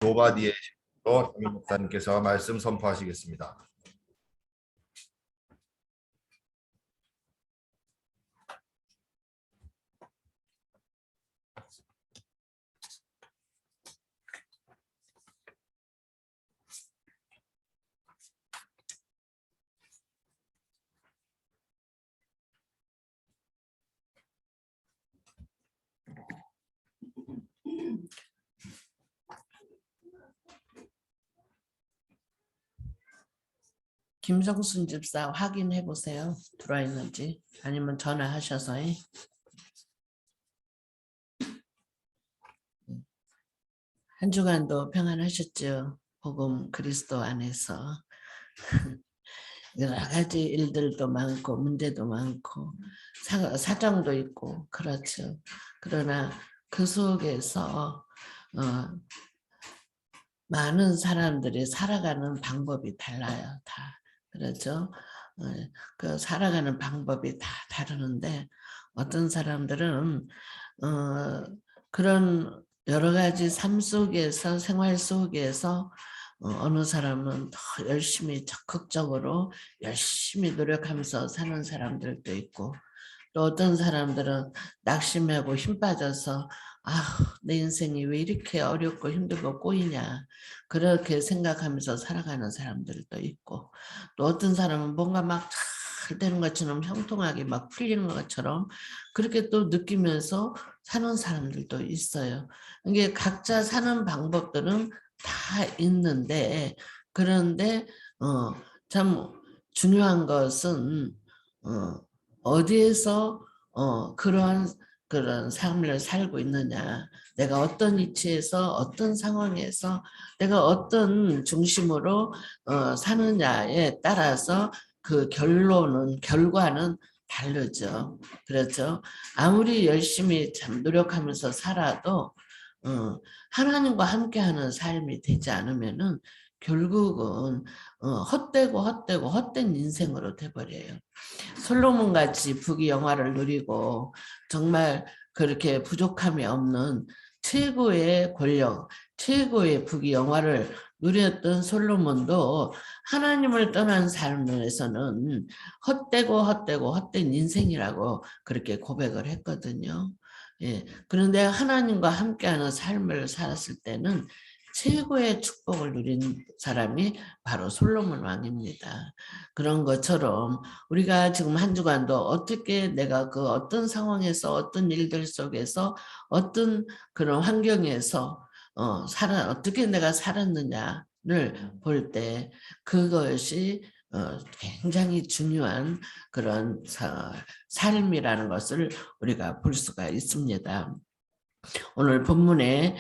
조바디의 신부로 담임 목사님께서 말씀 선포하시겠습니다. 김성순 집사 확인해 보세요. 들어와 있는지. 아니면 전화하셔서. 한 주간도 평안하셨죠? 복음 그리스도 안에서. 여러 가지 일들도 많고 문제도 많고 사정도 있고 그렇죠. 그러나 그 속에서 많은 사람들이 살아가는 방법이 달라요. 다. 그렇죠. 그 살아가는 방법이 다 다르는데 어떤 사람들은 그런 여러 가지 삶 속에서 생활 속에서 어느 사람은 더 열심히 적극적으로 열심히 노력하면서 사는 사람들도 있고 또 어떤 사람들은 낙심하고 힘 빠져서 내 인생이 왜 이렇게 어렵고 힘들고 꼬이냐 그렇게 생각하면서 살아가는 사람들도 있고 또 어떤 사람은 뭔가 막 잘 되는 것처럼 형통하게 막 풀리는 것처럼 그렇게 또 느끼면서 사는 사람들도 있어요. 이게 각자 사는 방법들은 다 있는데 그런데 참 중요한 것은 어디에서 그런 삶을 살고 있느냐, 내가 어떤 위치에서 어떤 상황에서 내가 어떤 중심으로 사느냐에 따라서 그 결과는 다르죠. 그렇죠. 아무리 열심히 참 노력하면서 살아도 하나님과 함께하는 삶이 되지 않으면은 결국은 헛된 인생으로 돼버려요. 솔로몬 같이 부귀 영화를 누리고 정말 그렇게 부족함이 없는 최고의 권력, 최고의 부귀 영화를 누렸던 솔로몬도 하나님을 떠난 삶에서는 헛된 인생이라고 그렇게 고백을 했거든요. 예. 그런데 하나님과 함께하는 삶을 살았을 때는 최고의 축복을 누린 사람이 바로 솔로몬 왕입니다. 그런 것처럼 우리가 지금 한 주간도 어떻게 내가 그 어떤 상황에서 어떤 일들 속에서 어떤 그런 환경에서 어떻게 내가 살았느냐를 볼 때 그것이 굉장히 중요한 그런 삶이라는 것을 우리가 볼 수가 있습니다. 오늘 본문에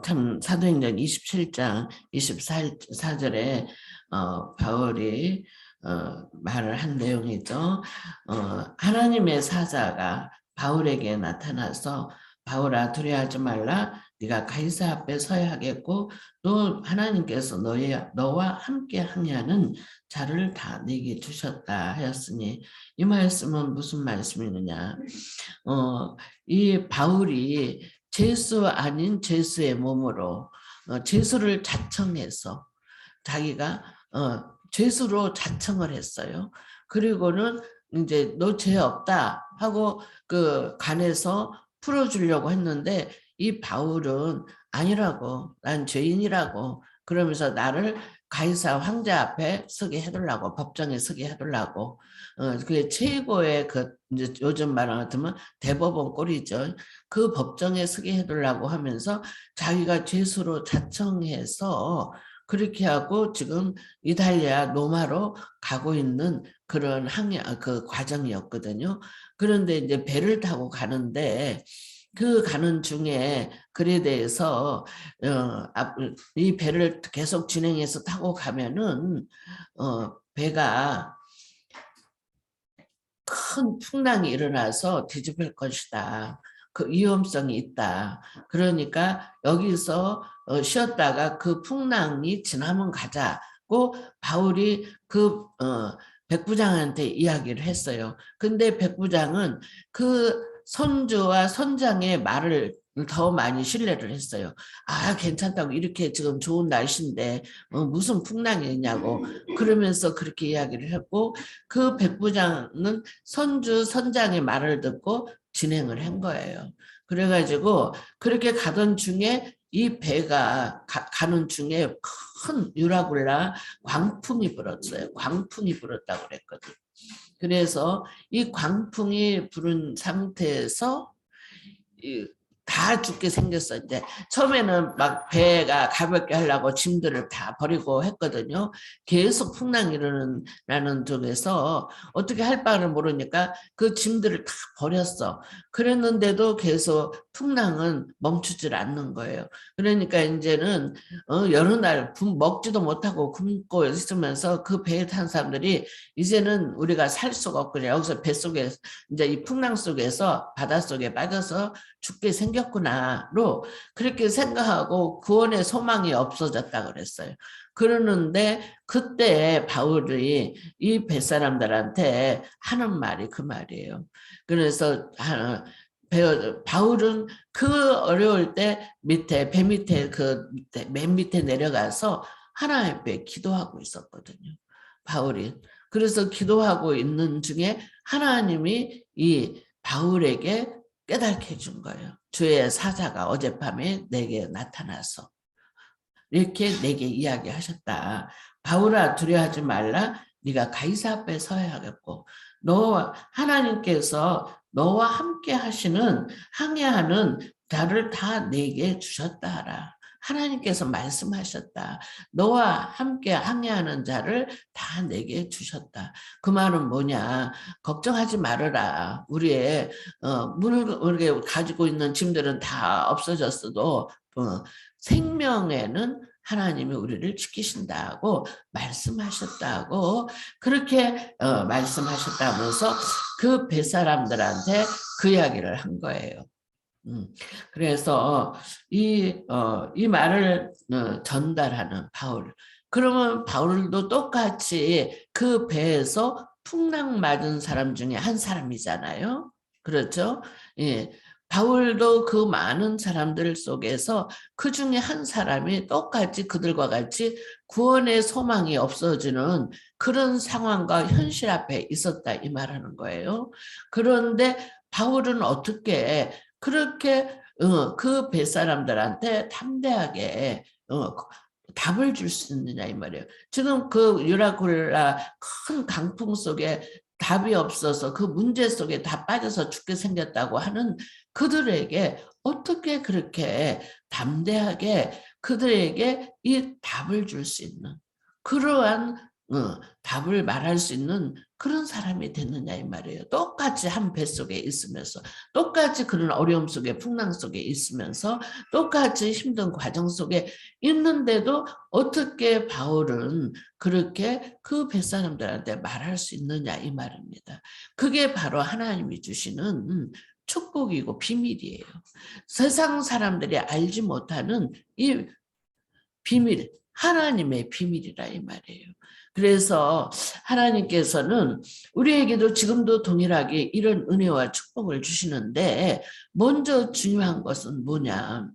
참 사도행전 27장 24절에 바울이 말을 한 내용이죠. 하나님의 사자가 바울에게 나타나서 바울아 두려워하지 말라. 네가 가이사 앞에 서야 하겠고 또 하나님께서 너와 함께 하냐는 자를 다 네게 주셨다 하였으니 이 말씀은 무슨 말씀이느냐. 이 바울이 죄수 아닌 죄수의 몸으로 죄수를 자청해서 자기가 죄수로 자청을 했어요. 그리고는 이제 너 죄 없다 하고 그 간에서 풀어주려고 했는데 이 바울은 아니라고 난 죄인이라고 그러면서 나를 가이사 황제 앞에 서게 해달라고 법정에 서게 해달라고 그게 최고의 그 이제 요즘 말로 같으면 대법원 꼴이죠. 그 법정에 서게 해달라고 하면서 자기가 죄수로 자청해서 그렇게 하고 지금 이탈리아 로마로 가고 있는 그런 그 과정이었거든요. 그런데 이제 배를 타고 가는데 그 가는 중에 글에 대해서 이 배를 계속 진행해서 타고 가면은 배가 큰 풍랑이 일어나서 뒤집을 것이다. 그 위험성이 있다. 그러니까 여기서 쉬었다가 그 풍랑이 지나면 가자고 바울이 그 백부장한테 이야기를 했어요. 근데 백부장은 그 선주와 선장의 말을 더 많이 신뢰를 했어요. 아, 괜찮다고, 이렇게 지금 좋은 날씨인데 무슨 풍랑이 있냐고 그러면서 그렇게 이야기를 했고, 그 백부장은 선주 선장의 말을 듣고 진행을 한 거예요. 그래가지고 그렇게 가던 중에 이 배가 가는 중에 큰 유라굴라 광풍이 불었어요. 광풍이 불었다고 그랬거든요. 그래서 이 광풍이 부른 상태에서 다 죽게 생겼어. 이제 처음에는 막 배가 가볍게 하려고 짐들을 다 버리고 했거든요. 계속 풍랑이 일어나는 쪽에서 어떻게 할 바를 모르니까 그 짐들을 다 버렸어. 그랬는데도 계속 풍랑은 멈추질 않는 거예요. 그러니까 이제는 여러 날 먹지도 못하고 굶고 있으면서 그 배에 탄 사람들이 이제는 우리가 살 수가 없거든요. 여기서 배 속에 이제 이 풍랑 속에서 바닷속에 빠져서 죽게 생겼구나로 그렇게 생각하고 구원의 소망이 없어졌다 그랬어요. 그러는데 그때 바울이 이 뱃사람들한테 하는 말이 그 말이에요. 그래서 바울은 그 어려울 때 밑에 배 밑에 그 맨 밑에 내려가서 하나님 앞에 기도하고 있었거든요. 바울이. 그래서 기도하고 있는 중에 하나님이 이 바울에게 깨닫게 해준 거예요. 주의 사자가 어젯밤에 내게 나타나서 이렇게 내게 이야기하셨다. 바울아, 두려워하지 말라. 네가 가이사 앞에 서야 하겠고 너 하나님께서 너와 함께 하시는 항해하는 자를 다 내게 주셨다 하라. 하나님께서 말씀하셨다. 너와 함께 항해하는 자를 다 내게 주셨다. 그 말은 뭐냐? 걱정하지 말아라. 우리의 우리가 가지고 있는 짐들은 다 없어졌어도 생명에는 하나님이 우리를 지키신다고 말씀하셨다고 그렇게 말씀하셨다면서 그 뱃사람들한테 그 이야기를 한 거예요. 그래서 이 말을 전달하는 바울. 그러면 바울도 똑같이 그 배에서 풍랑 맞은 사람 중에 한 사람이잖아요. 그렇죠? 예. 바울도 그 많은 사람들 속에서 그 중에 한 사람이 똑같이 그들과 같이 구원의 소망이 없어지는 그런 상황과 현실 앞에 있었다 이 말하는 거예요. 그런데 바울은 어떻게 그렇게 그 뱃사람들한테 담대하게 답을 줄 수 있느냐 이 말이에요. 지금 그 유라굴라 큰 강풍 속에 답이 없어서 그 문제 속에 다 빠져서 죽게 생겼다고 하는 그들에게 어떻게 그렇게 담대하게 그들에게 이 답을 줄 수 있는 그러한 답을 말할 수 있는 그런 사람이 됐느냐 이 말이에요. 똑같이 한 뱃속에 있으면서 똑같이 그런 어려움 속에 풍랑 속에 있으면서 똑같이 힘든 과정 속에 있는데도 어떻게 바울은 그렇게 그 뱃사람들한테 말할 수 있느냐 이 말입니다. 그게 바로 하나님이 주시는 축복이고 비밀이에요. 세상 사람들이 알지 못하는 이 비밀, 하나님의 비밀이라 이 말이에요. 그래서 하나님께서는 우리에게도 지금도 동일하게 이런 은혜와 축복을 주시는데 먼저 중요한 것은 뭐냐?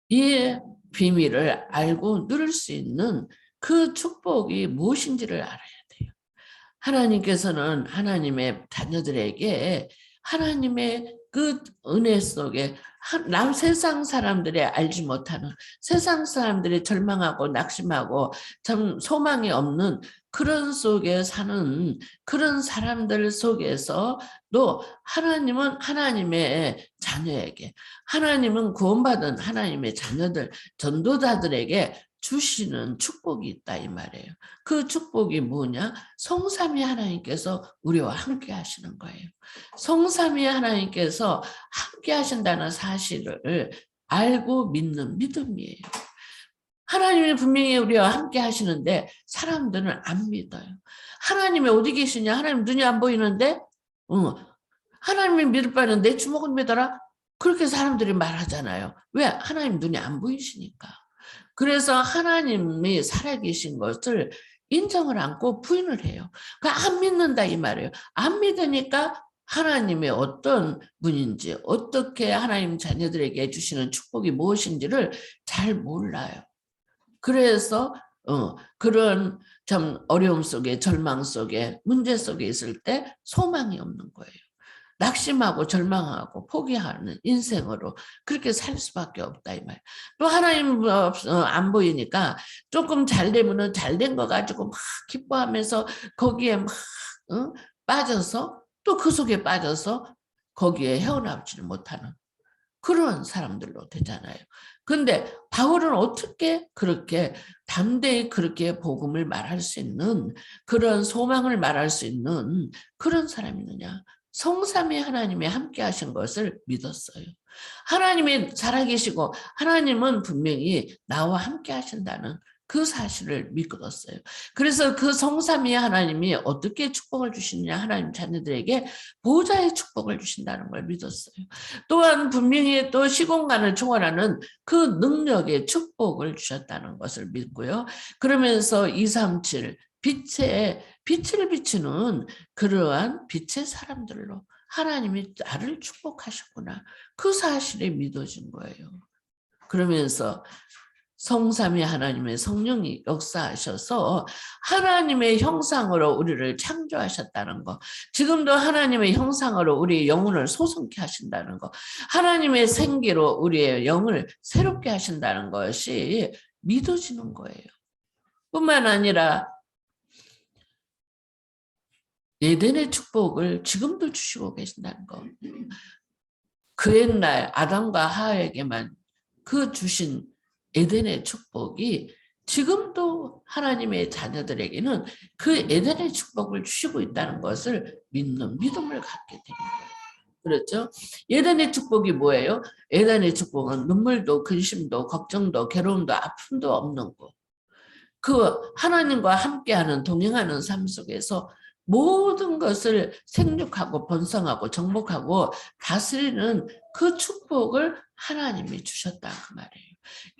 이 비밀을 알고 누릴 수 있는 그 축복이 무엇인지를 알아야 돼요. 하나님께서는 하나님의 자녀들에게 하나님의 그 은혜 속에 세상 사람들이 알지 못하는 세상 사람들이 절망하고 낙심하고 참 소망이 없는 그런 속에 사는 그런 사람들 속에서 또 하나님은 하나님의 자녀에게 하나님은 구원받은 하나님의 자녀들 전도자들에게 주시는 축복이 있다 이 말이에요. 그 축복이 뭐냐? 성삼위 하나님께서 우리와 함께 하시는 거예요. 성삼위 하나님께서 함께 하신다는 사실을 알고 믿는 믿음이에요. 하나님이 분명히 우리와 함께 하시는데 사람들은 안 믿어요. 하나님이 어디 계시냐? 하나님 눈이 안 보이는데 하나님이 믿을 바에는 내 주먹을 믿어라? 그렇게 사람들이 말하잖아요. 왜? 하나님 눈이 안 보이시니까. 그래서 하나님이 살아계신 것을 인정을 않고 부인을 해요. 안 믿는다 이 말이에요. 안 믿으니까 하나님의 어떤 분인지, 어떻게 하나님 자녀들에게 주시는 축복이 무엇인지를 잘 몰라요. 그래서 그런 참 어려움 속에, 절망 속에, 문제 속에 있을 때 소망이 없는 거예요. 낙심하고 절망하고 포기하는 인생으로 그렇게 살 수밖에 없다 이 말. 또 하나님 안 보이니까 조금 잘 되면은 잘 된 거 가지고 막 기뻐하면서 거기에 막 빠져서 또 그 속에 빠져서 거기에 헤어나오지를 못하는 그런 사람들로 되잖아요. 근데 바울은 어떻게 그렇게 담대히 그렇게 복음을 말할 수 있는 그런 소망을 말할 수 있는 그런 사람이느냐? 성삼위 하나님이 함께 하신 것을 믿었어요. 하나님이 살아계시고 하나님은 분명히 나와 함께 하신다는 그 사실을 믿었어요. 그래서 그 성삼위 하나님이 어떻게 축복을 주시느냐 하나님 자녀들에게 보좌의 축복을 주신다는 걸 믿었어요. 또한 분명히 또 시공간을 초월하는 그 능력의 축복을 주셨다는 것을 믿고요. 그러면서 237 빛을 비추는 그러한 빛의 사람들로 하나님이 나를 축복하셨구나. 그 사실이 믿어진 거예요. 그러면서 성삼위 하나님의 성령이 역사하셔서 하나님의 형상으로 우리를 창조하셨다는 거, 지금도 하나님의 형상으로 우리의 영혼을 소성케 하신다는 거, 하나님의 생기로 우리의 영을 새롭게 하신다는 것이 믿어지는 거예요. 뿐만 아니라 에덴의 축복을 지금도 주시고 계신다는 거. 그 옛날 아담과 하와에게만 그 주신 에덴의 축복이 지금도 하나님의 자녀들에게는 그 에덴의 축복을 주시고 있다는 것을 믿는 믿음을 갖게 되는 거예요. 그렇죠? 에덴의 축복이 뭐예요? 에덴의 축복은 눈물도 근심도 걱정도 괴로움도 아픔도 없는 거. 그 하나님과 함께하는 동행하는 삶 속에서 모든 것을 생육하고 번성하고 정복하고 다스리는 그 축복을 하나님이 주셨다 그 말이에요.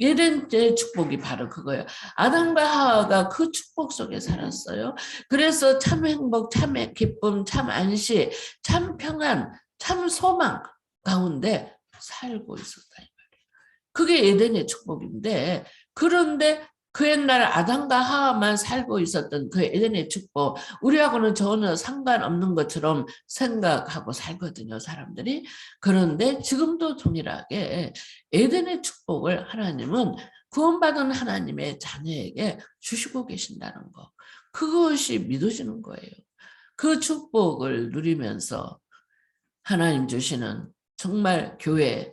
에덴의 축복이 바로 그거예요. 아담과 하와가 그 축복 속에 살았어요. 그래서 참 행복, 참 기쁨, 참 안시, 참 평안, 참 소망 가운데 살고 있었다 이 말이에요. 그게 에덴의 축복인데, 그런데 그 옛날 아담과 하와만 살고 있었던 그 에덴의 축복, 우리하고는 전혀 상관없는 것처럼 생각하고 살거든요, 사람들이. 그런데 지금도 동일하게 에덴의 축복을 하나님은 구원받은 하나님의 자녀에게 주시고 계신다는 거. 그것이 믿어지는 거예요. 그 축복을 누리면서 하나님 주시는 정말 교회,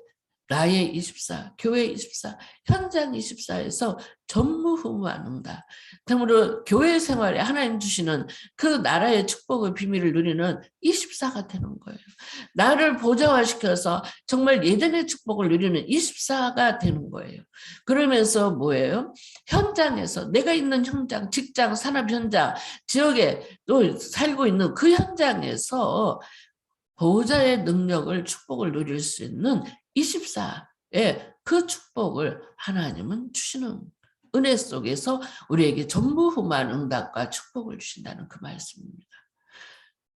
나의 24, 교회 24, 현장 24에서 전무후무하는다. 그러므로 교회 생활에 하나님 주시는 그 나라의 축복의 비밀을 누리는 24가 되는 거예요. 나를 보좌화시켜서 정말 예전의 축복을 누리는 24가 되는 거예요. 그러면서 뭐예요? 현장에서 내가 있는 현장, 직장, 산업 현장, 지역에 또 살고 있는 그 현장에서 보호자의 능력을 축복을 누릴 수 있는 24의 그 축복을 하나님은 주시는 은혜 속에서 우리에게 전무후무한 응답과 축복을 주신다는 그 말씀입니다.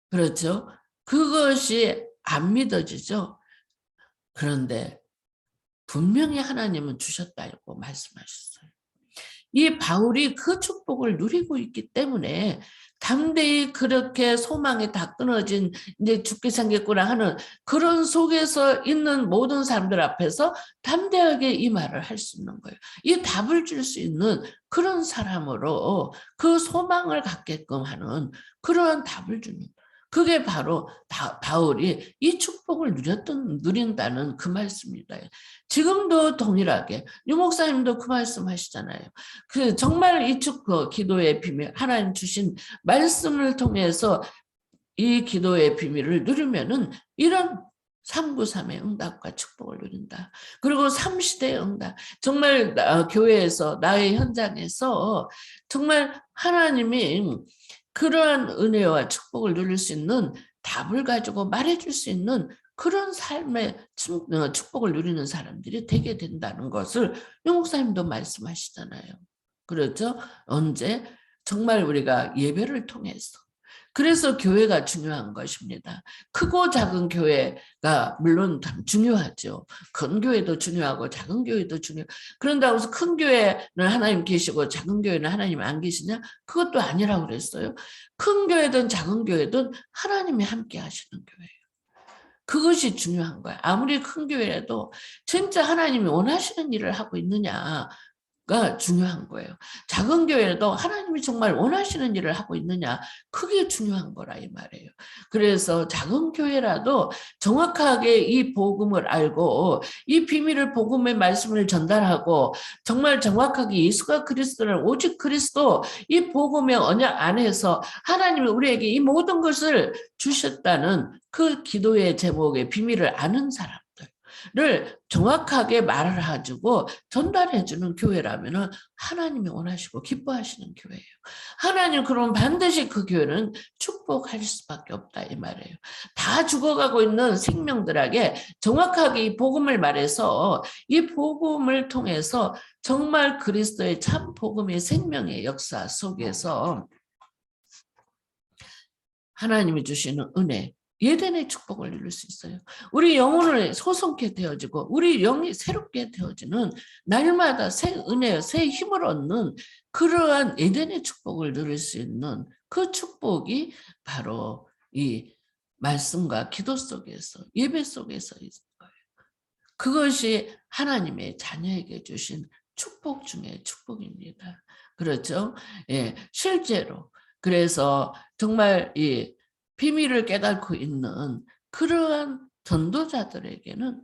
그렇죠? 그것이 안 믿어지죠? 그런데 분명히 하나님은 주셨다고 말씀하셨어요. 이 바울이 그 축복을 누리고 있기 때문에 담대히 그렇게 소망이 다 끊어진 이제 죽게 생겼구나 하는 그런 속에서 있는 모든 사람들 앞에서 담대하게 이 말을 할 수 있는 거예요. 이 답을 줄 수 있는 그런 사람으로 그 소망을 갖게끔 하는 그런 답을 주는, 그게 바로 바울이 이 축복을 누린다는 그 말씀입니다. 지금도 동일하게 유 목사님도 그 말씀 하시잖아요. 그 정말 이 축복, 기도의 비밀, 하나님 주신 말씀을 통해서 이 기도의 비밀을 누리면은 이런 393의 응답과 축복을 누린다. 그리고 3시대의 응답. 정말 교회에서, 나의 현장에서 정말 하나님이 그러한 은혜와 축복을 누릴 수 있는 답을 가지고 말해줄 수 있는 그런 삶의 축복을 누리는 사람들이 되게 된다는 것을 유 목사님도 말씀하시잖아요. 그렇죠? 언제? 정말 우리가 예배를 통해서 그래서 교회가 중요한 것입니다. 크고 작은 교회가 물론 중요하죠. 큰 교회도 중요하고 작은 교회도 중요해요. 그런다고 해서 큰 교회는 하나님 계시고 작은 교회는 하나님 안 계시냐? 그것도 아니라고 그랬어요. 큰 교회든 작은 교회든 하나님이 함께 하시는 교회예요. 그것이 중요한 거야. 아무리 큰 교회라도 진짜 하나님이 원하시는 일을 하고 있느냐가 중요한 거예요. 작은 교회라도 하나님이 정말 원하시는 일을 하고 있느냐, 그게 중요한 거라 이 말이에요. 그래서 작은 교회라도 정확하게 이 복음을 알고 이 비밀을 복음의 말씀을 전달하고 정말 정확하게 예수가 그리스도를 오직 그리스도 이 복음의 언약 안에서 하나님이 우리에게 이 모든 것을 주셨다는 그 기도의 제목의 비밀을 아는 사람들을 정확하게 말을 해주고 전달해주는 교회라면 하나님이 원하시고 기뻐하시는 교회예요. 하나님 그럼 반드시 그 교회는 축복할 수밖에 없다 이 말이에요. 다 죽어가고 있는 생명들에게 정확하게 이 복음을 말해서 이 복음을 통해서 정말 그리스도의 참 복음의 생명의 역사 속에서 하나님이 주시는 은혜, 예전의 축복을 누릴 수 있어요. 우리 영혼을 소성케 되어지고 우리 영이 새롭게 되어지는 날마다 새 은혜, 새 힘을 얻는 그러한 에덴의 축복을 누릴 수 있는 그 축복이 바로 이 말씀과 기도 속에서 예배 속에서 있는 거예요. 그것이 하나님의 자녀에게 주신 축복 중에 축복입니다. 그렇죠? 예, 실제로 그래서 정말 이 비밀을 깨닫고 있는 그러한 전도자들에게는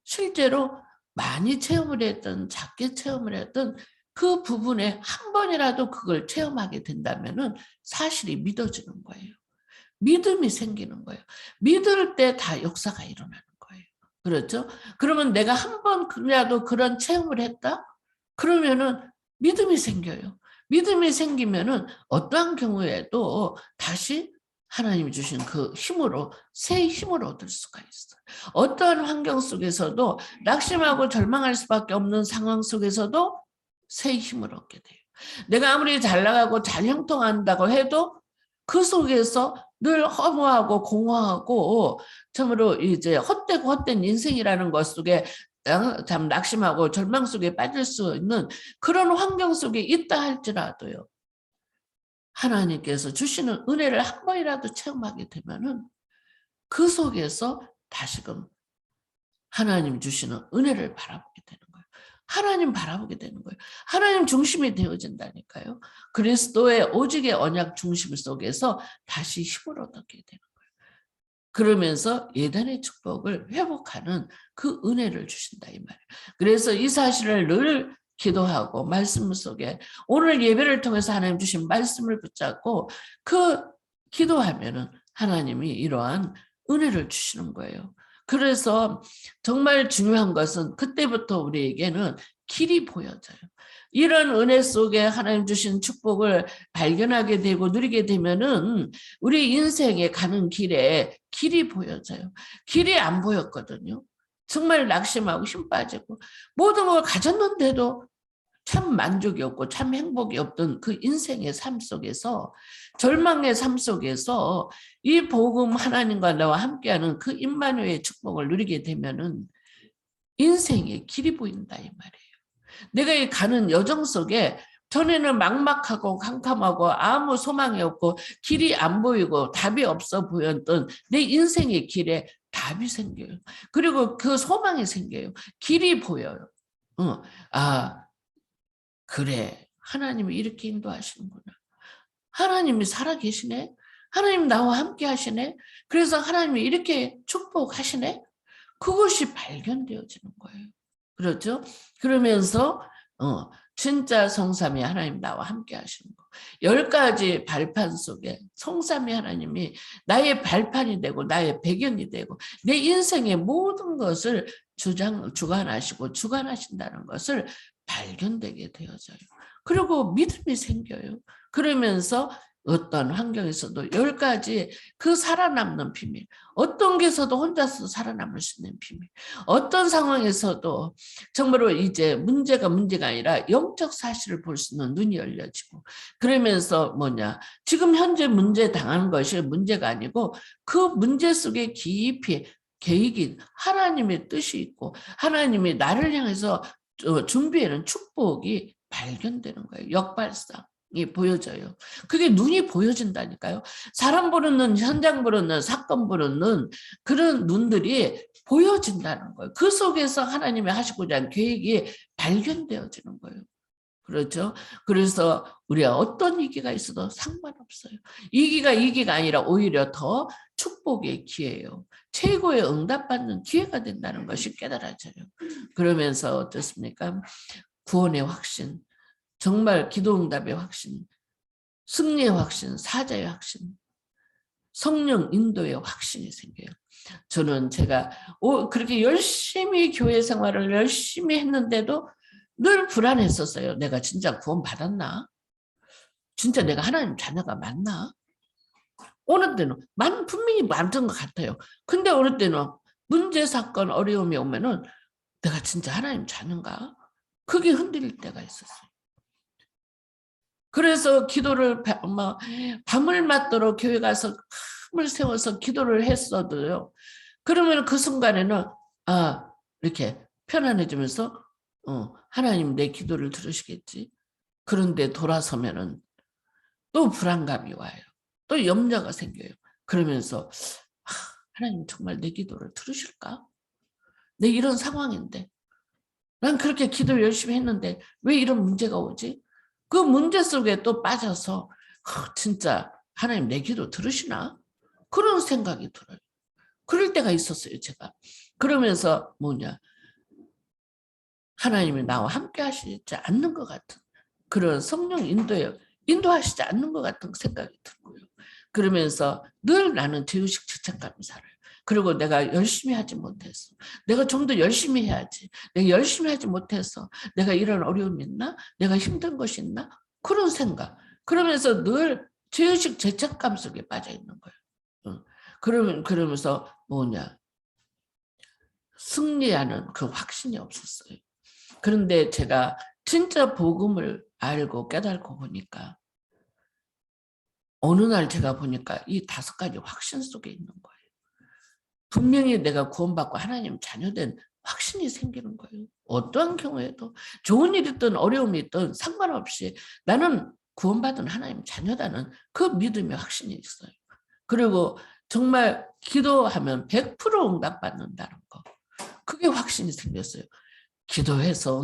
실제로 많이 체험을 했던 작게 체험을 했던 그 부분에 한 번이라도 그걸 체험하게 된다면은 사실이 믿어지는 거예요. 믿음이 생기는 거예요. 믿을 때 다 역사가 일어나는 거예요. 그렇죠? 그러면 내가 한 번이라도 그런 체험을 했다? 그러면은 믿음이 생겨요. 믿음이 생기면은 어떠한 경우에도 다시 하나님이 주신 그 힘으로 새 힘을 얻을 수가 있어요. 어떠한 환경 속에서도 낙심하고 절망할 수밖에 없는 상황 속에서도 새 힘을 얻게 돼요. 내가 아무리 잘 나가고 잘 형통한다고 해도 그 속에서 늘 허무하고 공허하고 참으로 이제 헛되고 헛된 인생이라는 것 속에 참 낙심하고 절망 속에 빠질 수 있는 그런 환경 속에 있다 할지라도요. 하나님께서 주시는 은혜를 한 번이라도 체험하게 되면은 그 속에서 다시금 하나님 주시는 은혜를 바라보게 되는 거예요. 하나님 바라보게 되는 거예요. 하나님 중심이 되어진다니까요. 그리스도의 오직의 언약 중심 속에서 다시 힘을 얻게 되는 거예요. 그러면서 예단의 축복을 회복하는 그 은혜를 주신다 이 말이에요. 그래서 이 사실을 늘 기도하고 말씀 속에 오늘 예배를 통해서 하나님 주신 말씀을 붙잡고 그 기도하면은 하나님이 이러한 은혜를 주시는 거예요. 그래서 정말 중요한 것은 그때부터 우리에게는 길이 보여져요. 이런 은혜 속에 하나님 주신 축복을 발견하게 되고 누리게 되면은 우리 인생에 가는 길에 길이 보여져요. 길이 안 보였거든요. 정말 낙심하고 힘 빠지고 모든 걸 가졌는데도 참 만족이 없고 참 행복이 없던 그 인생의 삶 속에서 절망의 삶 속에서 이 복음 하나님과 나와 함께하는 그 임마누엘의 축복을 누리게 되면은 인생의 길이 보인다 이 말이에요. 내가 이 가는 여정 속에 전에는 막막하고 캄캄하고 아무 소망이 없고 길이 안 보이고 답이 없어 보였던 내 인생의 길에 답이 생겨요. 그리고 그 소망이 생겨요. 길이 보여요. 그래, 하나님이 이렇게 인도하시는구나. 하나님이 살아계시네. 하나님 나와 함께 하시네. 그래서 하나님이 이렇게 축복하시네. 그것이 발견되어지는 거예요. 그렇죠? 그러면서 진짜 성삼위 하나님 나와 함께 하시는 거. 10가지 발판 속에 성삼위 하나님이 나의 발판이 되고 나의 배경이 되고 내 인생의 모든 것을 주관하시고 주관하신다는 것을 발견되게 되어져요. 그리고 믿음이 생겨요. 그러면서 어떤 환경에서도 10가지 그 살아남는 비밀. 어떤 게서도 혼자서 살아남을 수 있는 비밀. 어떤 상황에서도 정말로 이제 문제가 아니라 영적 사실을 볼 수 있는 눈이 열려지고 그러면서 지금 현재 문제 당하는 것이 문제가 아니고 그 문제 속에 깊이 계획이 하나님의 뜻이 있고 하나님이 나를 향해서 준비하는 축복이 발견되는 거예요. 역발상. 이 보여져요. 그게 눈이 보여진다니까요. 사람 보는 눈, 현장 보는 눈, 사건 보는 눈 그런 눈들이 보여진다는 거예요. 그 속에서 하나님이 하시고자 하는 계획이 발견되어지는 거예요. 그렇죠? 그래서 우리가 어떤 위기가 있어도 상관없어요. 위기가 아니라 오히려 더 축복의 기회예요. 최고의 응답받는 기회가 된다는 것이 깨달아져요. 그러면서 어떻습니까? 구원의 확신, 정말 기도응답의 확신, 승리의 확신, 사자의 확신, 성령 인도의 확신이 생겨요. 저는 제가 그렇게 열심히 교회 생활을 열심히 했는데도 늘 불안했었어요. 내가 진짜 구원 받았나? 진짜 내가 하나님 자녀가 맞나? 어느 때는 분명히 맞은 것 같아요. 근데 어느 때는 문제, 사건, 어려움이 오면은 내가 진짜 하나님 자녀인가? 그게 흔들릴 때가 있었어요. 그래서 기도를 밤을 맞도록 교회 가서 밤을 세워서 기도를 했어도요. 그러면 그 순간에는 이렇게 편안해지면서 하나님 내 기도를 들으시겠지. 그런데 돌아서면은 또 불안감이 와요. 또 염려가 생겨요. 그러면서 하나님 정말 내 기도를 들으실까? 내 이런 상황인데 난 그렇게 기도 열심히 했는데 왜 이런 문제가 오지? 그 문제 속에 또 빠져서 진짜 하나님 내 기도 들으시나? 그런 생각이 들어요. 그럴 때가 있었어요, 제가. 그러면서 하나님이 나와 함께 하시지 않는 것 같은 그런 성령 인도하시지 않는 것 같은 생각이 들고요. 그러면서 늘 나는 죄의식 죄책감이 살아요. 그리고 내가 열심히 하지 못했어. 내가 좀 더 열심히 해야지. 내가 열심히 하지 못해서 내가 이런 어려움이 있나? 내가 힘든 것이 있나? 그런 생각. 그러면서 늘 죄의식 죄책감 속에 빠져 있는 거예요. 그러면서 승리하는 그 확신이 없었어요. 그런데 제가 진짜 복음을 알고 깨닫고 보니까 어느 날 제가 보니까 이 5가지 확신 속에 있는 거예요. 분명히 내가 구원받고 하나님 자녀된 확신이 생기는 거예요. 어떠한 경우에도 좋은 일이 있든 어려움이 있든 상관없이 나는 구원받은 하나님 자녀다는 그 믿음의 확신이 있어요. 그리고 정말 기도하면 100% 응답받는다는 거. 그게 확신이 생겼어요. 기도해서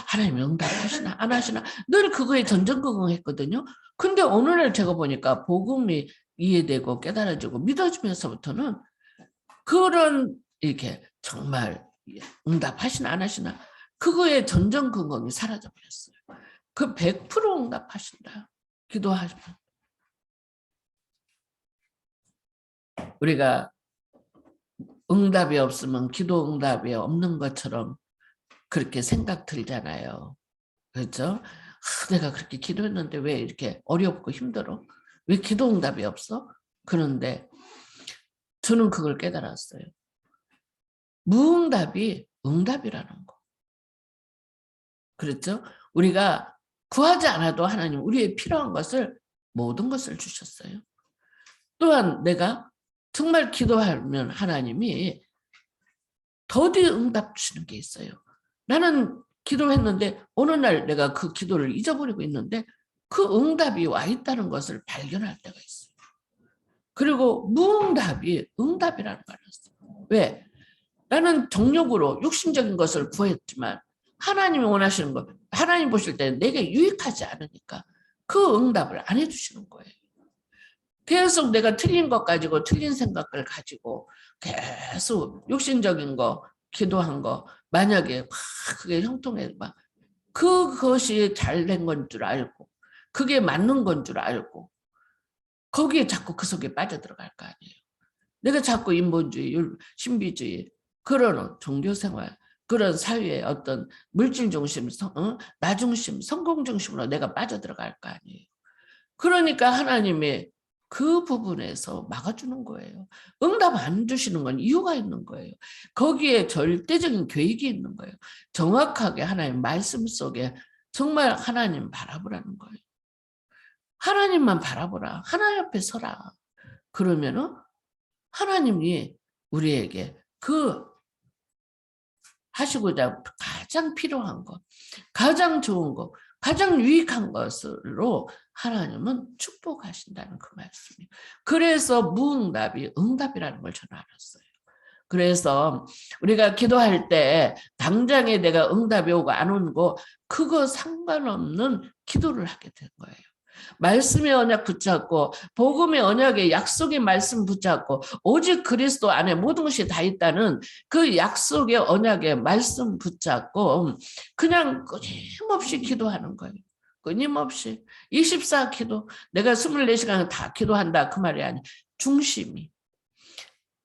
하나님이 응답하시나 안 하시나 늘 그거에 전전긍긍했거든요. 근데 어느 날 제가 보니까 복음이 이해되고 깨달아지고 믿어지면서부터는 그런 이렇게 정말 응답하시나 안 하시나 그거에 전전긍긍이 사라져 버렸어요. 그 100% 응답하신다. 기도하시면 우리가 응답이 없으면 기도 응답이 없는 것처럼 그렇게 생각 들잖아요. 그렇죠? 내가 그렇게 기도했는데 왜 이렇게 어렵고 힘들어? 왜 기도 응답이 없어? 그런데 저는 그걸 깨달았어요. 무응답이 응답이라는 거. 그렇죠? 우리가 구하지 않아도 하나님 우리의 필요한 것을 모든 것을 주셨어요. 또한 내가 정말 기도하면 하나님이 더디 응답 주시는 게 있어요. 나는 기도했는데 어느 날 내가 그 기도를 잊어버리고 있는데 그 응답이 와 있다는 것을 발견할 때가 있어요. 그리고 무응답이 응답이라는 걸 알았어요. 왜? 나는 정욕으로 육신적인 것을 구했지만 하나님이 원하시는 것, 하나님 보실 때 내게 유익하지 않으니까 그 응답을 안 해주시는 거예요. 계속 내가 틀린 것 가지고 틀린 생각을 가지고 계속 육신적인 거, 기도한 거 만약에 막 그게 형통해 막 그것이 잘된 건 줄 알고 그게 맞는 건 줄 알고 거기에 자꾸 그 속에 빠져들어갈 거 아니에요. 내가 자꾸 인본주의, 신비주의 그런 종교생활 그런 사회의 어떤 물질 중심, 나 중심, 성공 중심으로 내가 빠져들어갈 거 아니에요. 그러니까 하나님이 그 부분에서 막아주는 거예요. 응답 안 주시는 건 이유가 있는 거예요. 거기에 절대적인 계획이 있는 거예요. 정확하게 하나님 말씀 속에 정말 하나님 바라보라는 거예요. 하나님만 바라보라. 하나님 앞에 서라. 그러면은 하나님이 우리에게 그 하시고자 가장 필요한 것, 가장 좋은 것, 가장 유익한 것으로 하나님은 축복하신다는 그 말씀이에요. 그래서 무응답이 응답이라는 걸 저는 알았어요. 그래서 우리가 기도할 때 당장에 내가 응답이 오고 안 오는 거 그거 상관없는 기도를 하게 된 거예요. 말씀의 언약 붙잡고 복음의 언약의 약속의 말씀 붙잡고 오직 그리스도 안에 모든 것이 다 있다는 그 약속의 언약의 말씀 붙잡고 그냥 끊임없이 기도하는 거예요. 끊임없이 24 기도 내가 24시간 다 기도한다 그 말이 아니에요. 중심이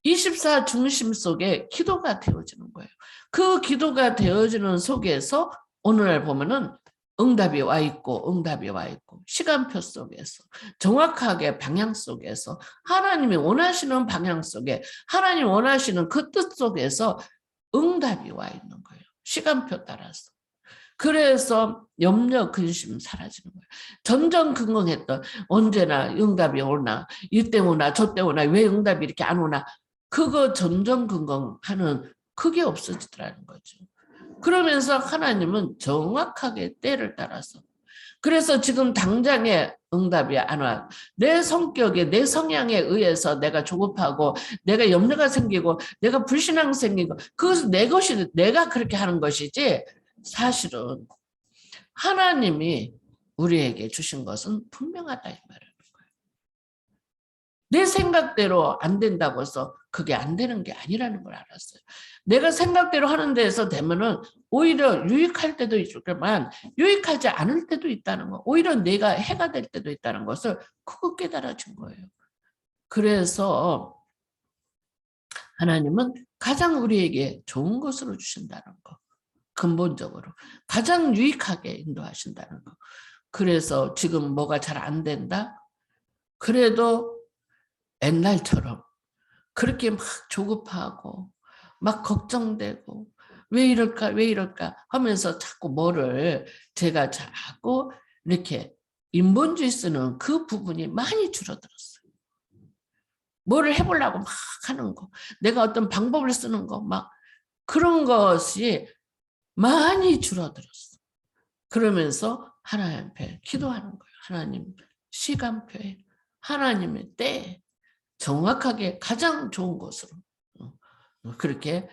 24 중심 속에 기도가 되어지는 거예요. 그 기도가 되어지는 속에서 오늘날 보면은 응답이 와 있고 시간표 속에서 정확하게 방향 속에서 하나님이 원하시는 방향 속에 하나님 원하시는 그 뜻 속에서 응답이 와 있는 거예요. 시간표 따라서. 그래서 염려 근심 사라지는 거예요. 전전긍긍했던 언제나 응답이 오나 이때 오나 저때 오나 왜 응답이 이렇게 안 오나 그거 전전긍긍하는 그게 없어지더라는 거죠. 그러면서 하나님은 정확하게 때를 따라서 그래서 지금 당장에 응답이 안 와. 내 성격에 내 성향에 의해서 내가 조급하고 내가 염려가 생기고 내가 불신앙 생기고 그것은 내 것이 내가 그렇게 하는 것이지 사실은 하나님이 우리에게 주신 것은 분명하다 이 말이에요. 내 생각대로 안 된다고 해서 그게 안 되는 게 아니라는 걸 알았어요. 내가 생각대로 하는 데에서 되면은 오히려 유익할 때도 있지만 유익하지 않을 때도 있다는 거. 오히려 내가 해가 될 때도 있다는 것을 그거 깨달아진 거예요. 그래서 하나님은 가장 우리에게 좋은 것으로 주신다는 거. 근본적으로. 가장 유익하게 인도하신다는 거. 그래서 지금 뭐가 잘 안 된다? 그래도 옛날처럼 그렇게 막 조급하고 막 걱정되고 왜 이럴까 하면서 자꾸 뭐를 제가 자꾸 이렇게 인본주의 쓰는 그 부분이 많이 줄어들었어요. 뭐를 해보려고 막 하는 거 내가 어떤 방법을 쓰는 거 막 그런 것이 많이 줄어들었어. 그러면서 하나님 앞에 기도하는 거예요. 하나님 시간표에 하나님의 때에 정확하게 가장 좋은 것으로 그렇게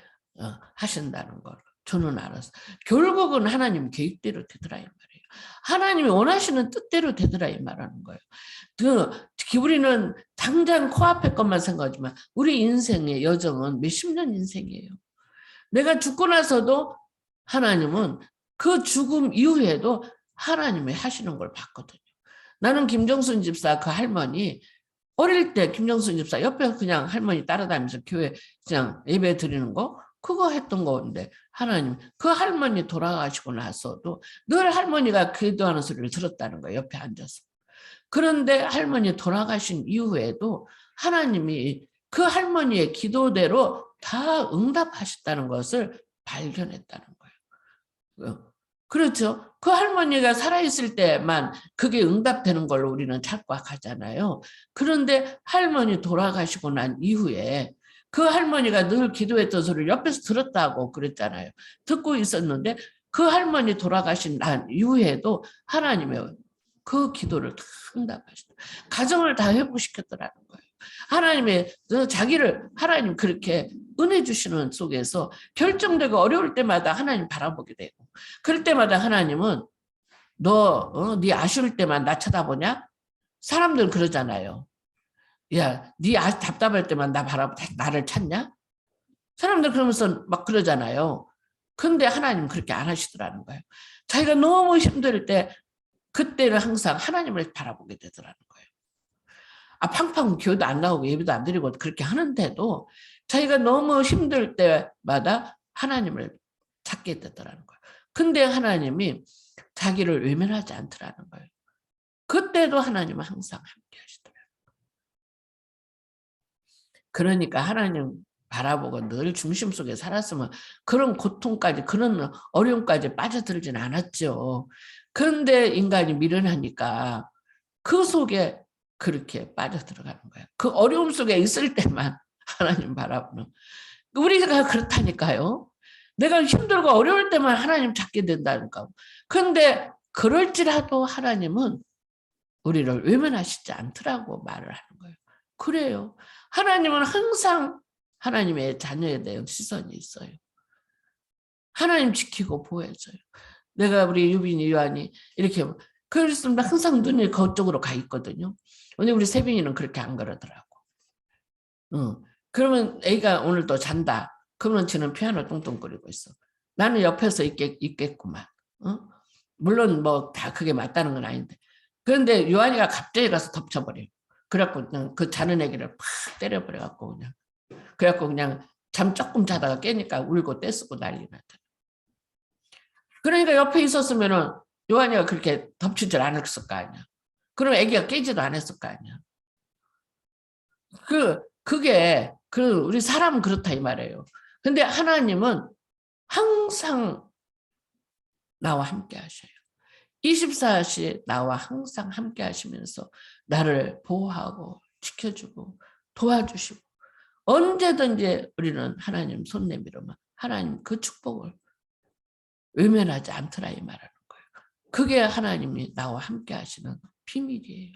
하신다는 걸 저는 알았어요. 결국은 하나님 계획대로 되더라 이 말이에요. 하나님이 원하시는 뜻대로 되더라 이 말하는 거예요. 우리는 당장 코앞에 것만 생각하지만 우리 인생의 여정은 몇십 년 인생이에요. 내가 죽고 나서도 하나님은 그 죽음 이후에도 하나님이 하시는 걸 봤거든요. 나는 김정순 집사 그 할머니 어릴 때 김정순 집사 옆에 그냥 할머니 따라다니면서 교회 그냥 예배 드리는 거 그거 했던 건데 하나님 그 할머니 돌아가시고 나서도 늘 할머니가 기도하는 소리를 들었다는 거예요. 옆에 앉아서. 그런데 할머니 돌아가신 이후에도 하나님이 그 할머니의 기도대로 다 응답하셨다는 것을 발견했다는 거예요. 그렇죠. 그 할머니가 살아있을 때만 그게 응답되는 걸로 우리는 착각하잖아요. 그런데 할머니 돌아가시고 난 이후에 그 할머니가 늘 기도했던 소리를 옆에서 들었다고 그랬잖아요. 듣고 있었는데 그 할머니 돌아가신 난 이후에도 하나님의 그 기도를 다 응답하셨다. 가정을 다 회복시켰더라는 거예요. 하나님의 자기를 하나님 그렇게 은혜 주시는 속에서 결정되고 어려울 때마다 하나님 바라보게 되고 그럴 때마다 하나님은 네 아쉬울 때만 나 쳐다보냐? 사람들은 그러잖아요. 야, 네 답답할 때만 나를 찾냐? 사람들 그러면서 막 그러잖아요. 근데 하나님 그렇게 안 하시더라는 거예요. 자기가 너무 힘들 때 그때는 항상 하나님을 바라보게 되더라는 거예요. 팡팡 교회도 안 나오고 예배도 안 드리고 그렇게 하는데도 자기가 너무 힘들 때마다 하나님을 찾게 되더라는 거예요. 근데 하나님이 자기를 외면하지 않더라는 거예요. 그때도 하나님은 항상 함께 하시더라고요. 그러니까 하나님 바라보고 늘 중심 속에 살았으면 그런 고통까지, 그런 어려움까지 빠져들진 않았죠. 그런데 인간이 미련하니까 그 속에 그렇게 빠져들어가는 거예요. 그 어려움 속에 있을 때만 하나님 바라보는. 우리가 그렇다니까요. 내가 힘들고 어려울 때만 하나님 찾게 된다니까. 그런데 그럴지라도 하나님은 우리를 외면하시지 않더라고 말을 하는 거예요. 그래요. 하나님은 항상 하나님의 자녀에 대한 시선이 있어요. 하나님 지키고 보호해줘요. 내가 우리 유빈이, 요한이 이렇게 그랬으면 항상 눈이 그쪽으로 가 있거든요. 근데 우리 세빈이는 그렇게 안 그러더라고. 그러면 애가 오늘 또 잔다. 그러면 저는 피아노 뚱뚱거리고 있어. 나는 옆에서 있겠구만. 물론 뭐 다 그게 맞다는 건 아닌데. 그런데 요한이가 갑자기 가서 덮쳐버려요. 그래갖고 그냥 그 자는 애기를 팍 때려버려갖고 그냥. 그래갖고 그냥 잠 조금 자다가 깨니까 울고 떼쓰고 난리 났다. 그러니까 옆에 있었으면은 요한이가 그렇게 덮칠 줄 알았을 거 아니야. 그럼 애기가 깨지도 않았을 거 아니야. 그게 우리 사람은 그렇다 이 말이에요. 근데 하나님은 항상 나와 함께 하셔요. 24시 나와 항상 함께 하시면서 나를 보호하고 지켜주고 도와주시고 언제든지 우리는 하나님 손 내밀으면 하나님 그 축복을 외면하지 않더라 이 말하는 거예요. 그게 하나님이 나와 함께 하시는 비밀이에요.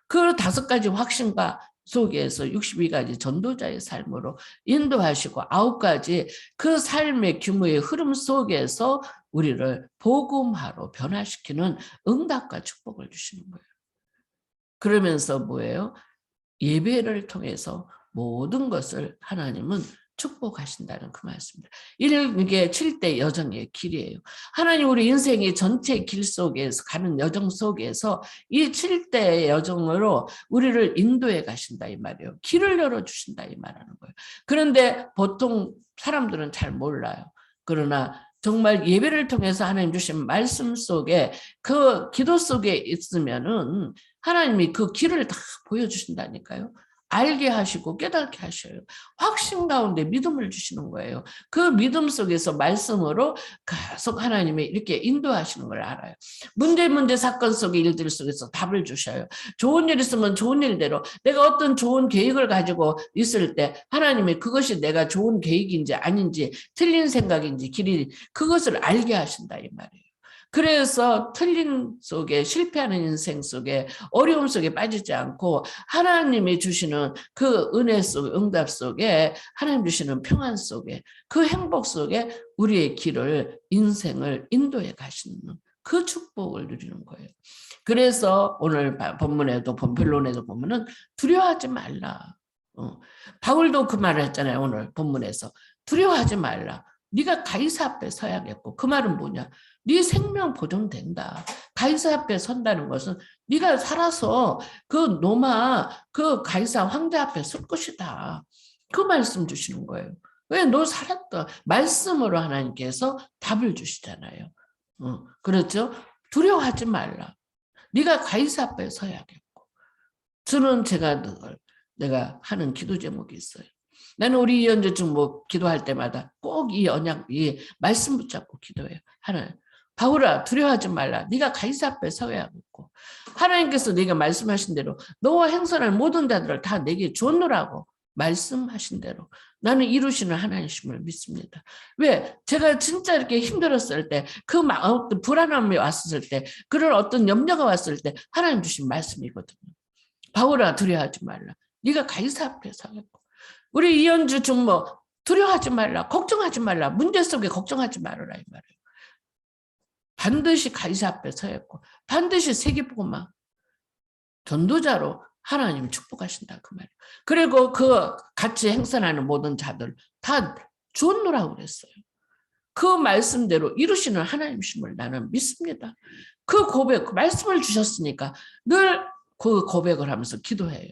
그 5가지 확신과 속에서 62가지 전도자의 삶으로 인도하시고 9가지 그 삶의 규모의 흐름 속에서 우리를 복음화로 변화시키는 응답과 축복을 주시는 거예요. 그러면서 뭐예요? 예배를 통해서 모든 것을 하나님은 축복하신다는 그 말씀입니다. 이게 7대 여정의 길이에요. 하나님 우리 인생의 전체 길 속에서 가는 여정 속에서 이 7대 여정으로 우리를 인도해 가신다 이 말이에요. 길을 열어주신다 이 말하는 거예요. 그런데 보통 사람들은 잘 몰라요. 그러나 정말 예배를 통해서 하나님 주신 말씀 속에 그 기도 속에 있으면은 하나님이 그 길을 다 보여주신다니까요. 알게 하시고 깨닫게 하셔요. 확신 가운데 믿음을 주시는 거예요. 그 믿음 속에서 말씀으로 계속 하나님이 이렇게 인도하시는 걸 알아요. 문제 사건 속의 일들 속에서 답을 주셔요. 좋은 일 있으면 좋은 일대로 내가 어떤 좋은 계획을 가지고 있을 때 하나님이 그것이 내가 좋은 계획인지 아닌지 틀린 생각인지 길이 그것을 알게 하신다 이 말이에요. 그래서 틀린 속에 실패하는 인생 속에 어려움 속에 빠지지 않고 하나님이 주시는 그 은혜 속 응답 속에 하나님 주시는 평안 속에 그 행복 속에 우리의 길을 인생을 인도해 가시는 그 축복을 누리는 거예요. 그래서 오늘 본문에도 본필론에도 보면은 두려워하지 말라. 바울도 그 말을 했잖아요. 오늘 본문에서 두려워하지 말라. 네가 가이사 앞에 서야겠고 그 말은 뭐냐? 네 생명 보존된다. 가이사 앞에 선다는 것은 네가 살아서 그 로마 그 가이사 황제 앞에 설 것이다. 그 말씀 주시는 거예요. 왜? 너 살았다. 말씀으로 하나님께서 답을 주시잖아요. 그렇죠? 두려워하지 말라. 네가 가이사 앞에 서야겠고. 저는 내가 하는 기도 제목이 있어요. 나는 우리 연주중 뭐 기도할 때마다 꼭 이 언약, 이 말씀 붙잡고 기도해요. 하나님, 바울아 두려워하지 말라. 네가 가이사 앞에 서야겠고 하나님께서 네가 말씀하신 대로 너와 행선할 모든 자들을 다 내게 주었노라고 말씀하신 대로 나는 이루시는 하나님심을 믿습니다. 왜? 제가 진짜 이렇게 힘들었을 때, 그 불안함이 왔을 때, 그런 어떤 염려가 왔을 때 하나님 주신 말씀이거든요. 바울아 두려워하지 말라. 네가 가이사 앞에 서야겠고 우리 이현주 중모 두려워하지 말라. 걱정하지 말라. 문제 속에 걱정하지 말아라 이 말이에요. 반드시 가이사 앞에 서였고 반드시 세계복음화 전도자로 하나님 축복하신다 그 말이에요. 그리고 그 같이 행선하는 모든 자들 다 주었노라고 그랬어요. 그 말씀대로 이루시는 하나님심을 나는 믿습니다. 그 고백, 그 말씀을 주셨으니까 늘 그 고백을 하면서 기도해요.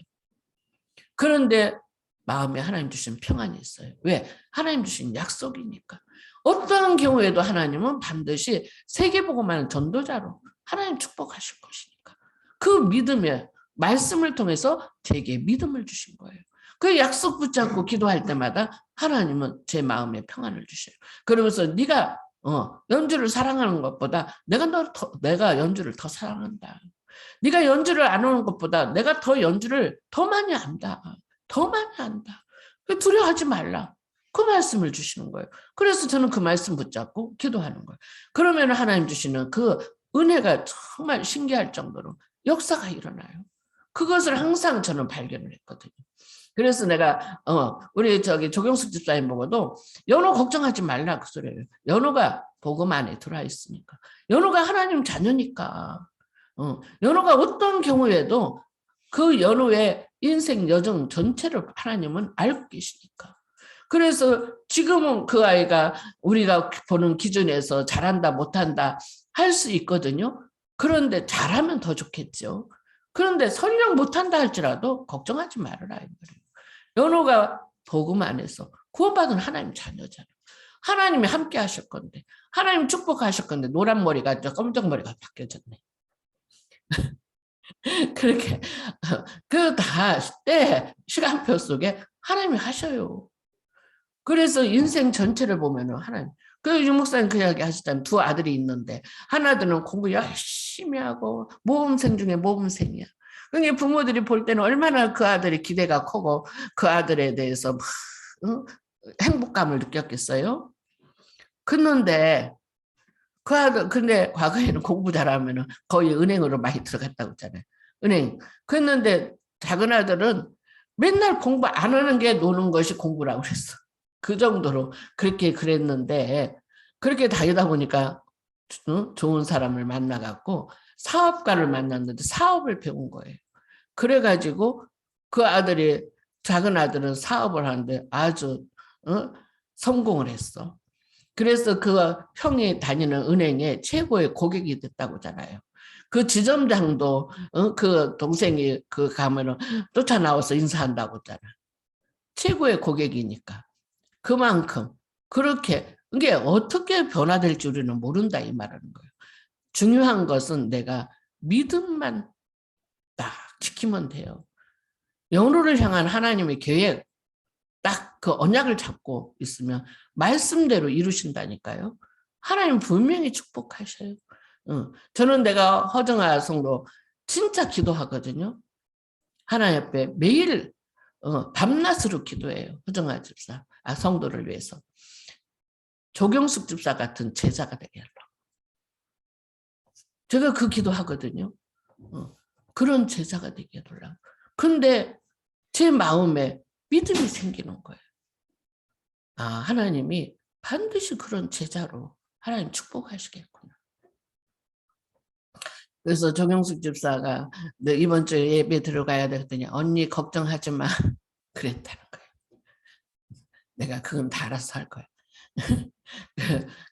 그런데 마음에 하나님 주신 평안이 있어요. 왜? 하나님 주신 약속이니까. 어떠한 경우에도 하나님은 반드시 세계복음하는 전도자로 하나님 축복하실 것이니까. 그 믿음에 말씀을 통해서 제게 믿음을 주신 거예요. 그 약속 붙잡고 기도할 때마다 하나님은 제 마음에 평안을 주셔요. 그러면서 네가 연주를 사랑하는 것보다 내가 연주를 더 사랑한다. 네가 연주를 안 하는 것보다 내가 더 연주를 더 많이 안다. 더 많이 안다. 두려워하지 말라. 그 말씀을 주시는 거예요. 그래서 저는 그 말씀 붙잡고 기도하는 거예요. 그러면 하나님 주시는 그 은혜가 정말 신기할 정도로 역사가 일어나요. 그것을 항상 저는 발견을 했거든요. 그래서 내가 우리 조경숙 집사님 보고도 연호 걱정하지 말라 그 소리예요. 연호가 복음 안에 들어와 있으니까. 연호가 하나님 자녀니까. 연호가 어떤 경우에도 그 연호의 인생 여정 전체를 하나님은 알고 계시니까. 그래서 지금은 그 아이가 우리가 보는 기준에서 잘한다 못한다 할 수 있거든요. 그런데 잘하면 더 좋겠죠. 그런데 설령 못한다 할지라도 걱정하지 말아라. 연호가 복음 안에서 구원받은 하나님 자녀잖아요. 하나님이 함께 하실 건데 하나님 축복하실 건데 노란 머리가 검정 머리가 바뀌어졌네. 그렇게 그 다 때 시간표 속에 하나님이 하셔요. 그래서 인생 전체를 보면은 하나님. 그 유목사님 그 이야기 하시잖아요. 두 아들이 있는데 하나들은 공부 열심히 하고 모범생 중에 모범생이야. 그러니까 부모들이 볼 때는 얼마나 그 아들이 기대가 크고 그 아들에 대해서 막 행복감을 느꼈겠어요. 그런데 그 아들 근데 과거에는 공부 잘하면은 거의 은행으로 많이 들어갔다고 했잖아요. 은행. 그랬는데 작은 아들은 맨날 공부 안 하는 게 노는 것이 공부라고 그랬어. 그 정도로 그렇게 그랬는데 그렇게 다니다 보니까 좋은 사람을 만나갖고 사업가를 만났는데 사업을 배운 거예요. 그래가지고 그 아들이 작은 아들은 사업을 하는데 아주 성공을 했어. 그래서 그 형이 다니는 은행에 최고의 고객이 됐다고 하잖아요. 그 지점장도 그 동생이 그 가면은 쫓아나와서 인사한다고 했잖아. 최고의 고객이니까. 그만큼 그렇게 이게 어떻게 변화될지 우리는 모른다 이 말하는 거예요. 중요한 것은 내가 믿음만 딱 지키면 돼요. 영혼을 향한 하나님의 계획 딱 그 언약을 잡고 있으면 말씀대로 이루신다니까요. 하나님 분명히 축복하셔요. 저는 내가 허정아 성도 진짜 기도하거든요. 하나님 앞에 매일 밤낮으로 기도해요. 허정아 집사, 성도를 위해서. 조경숙 집사 같은 제자가 되게 하려고. 제가 그 기도하거든요. 그런 제자가 되게 해달라고. 근데 제 마음에 믿음이 생기는 거예요. 아, 하나님이 반드시 그런 제자로 하나님 축복하시겠구나. 그래서 조경숙 집사가 이번 주에 예배 들어가야 되더니 언니 걱정하지 마. 그랬다는 거예요. 내가 그건 다 알아서 할 거야.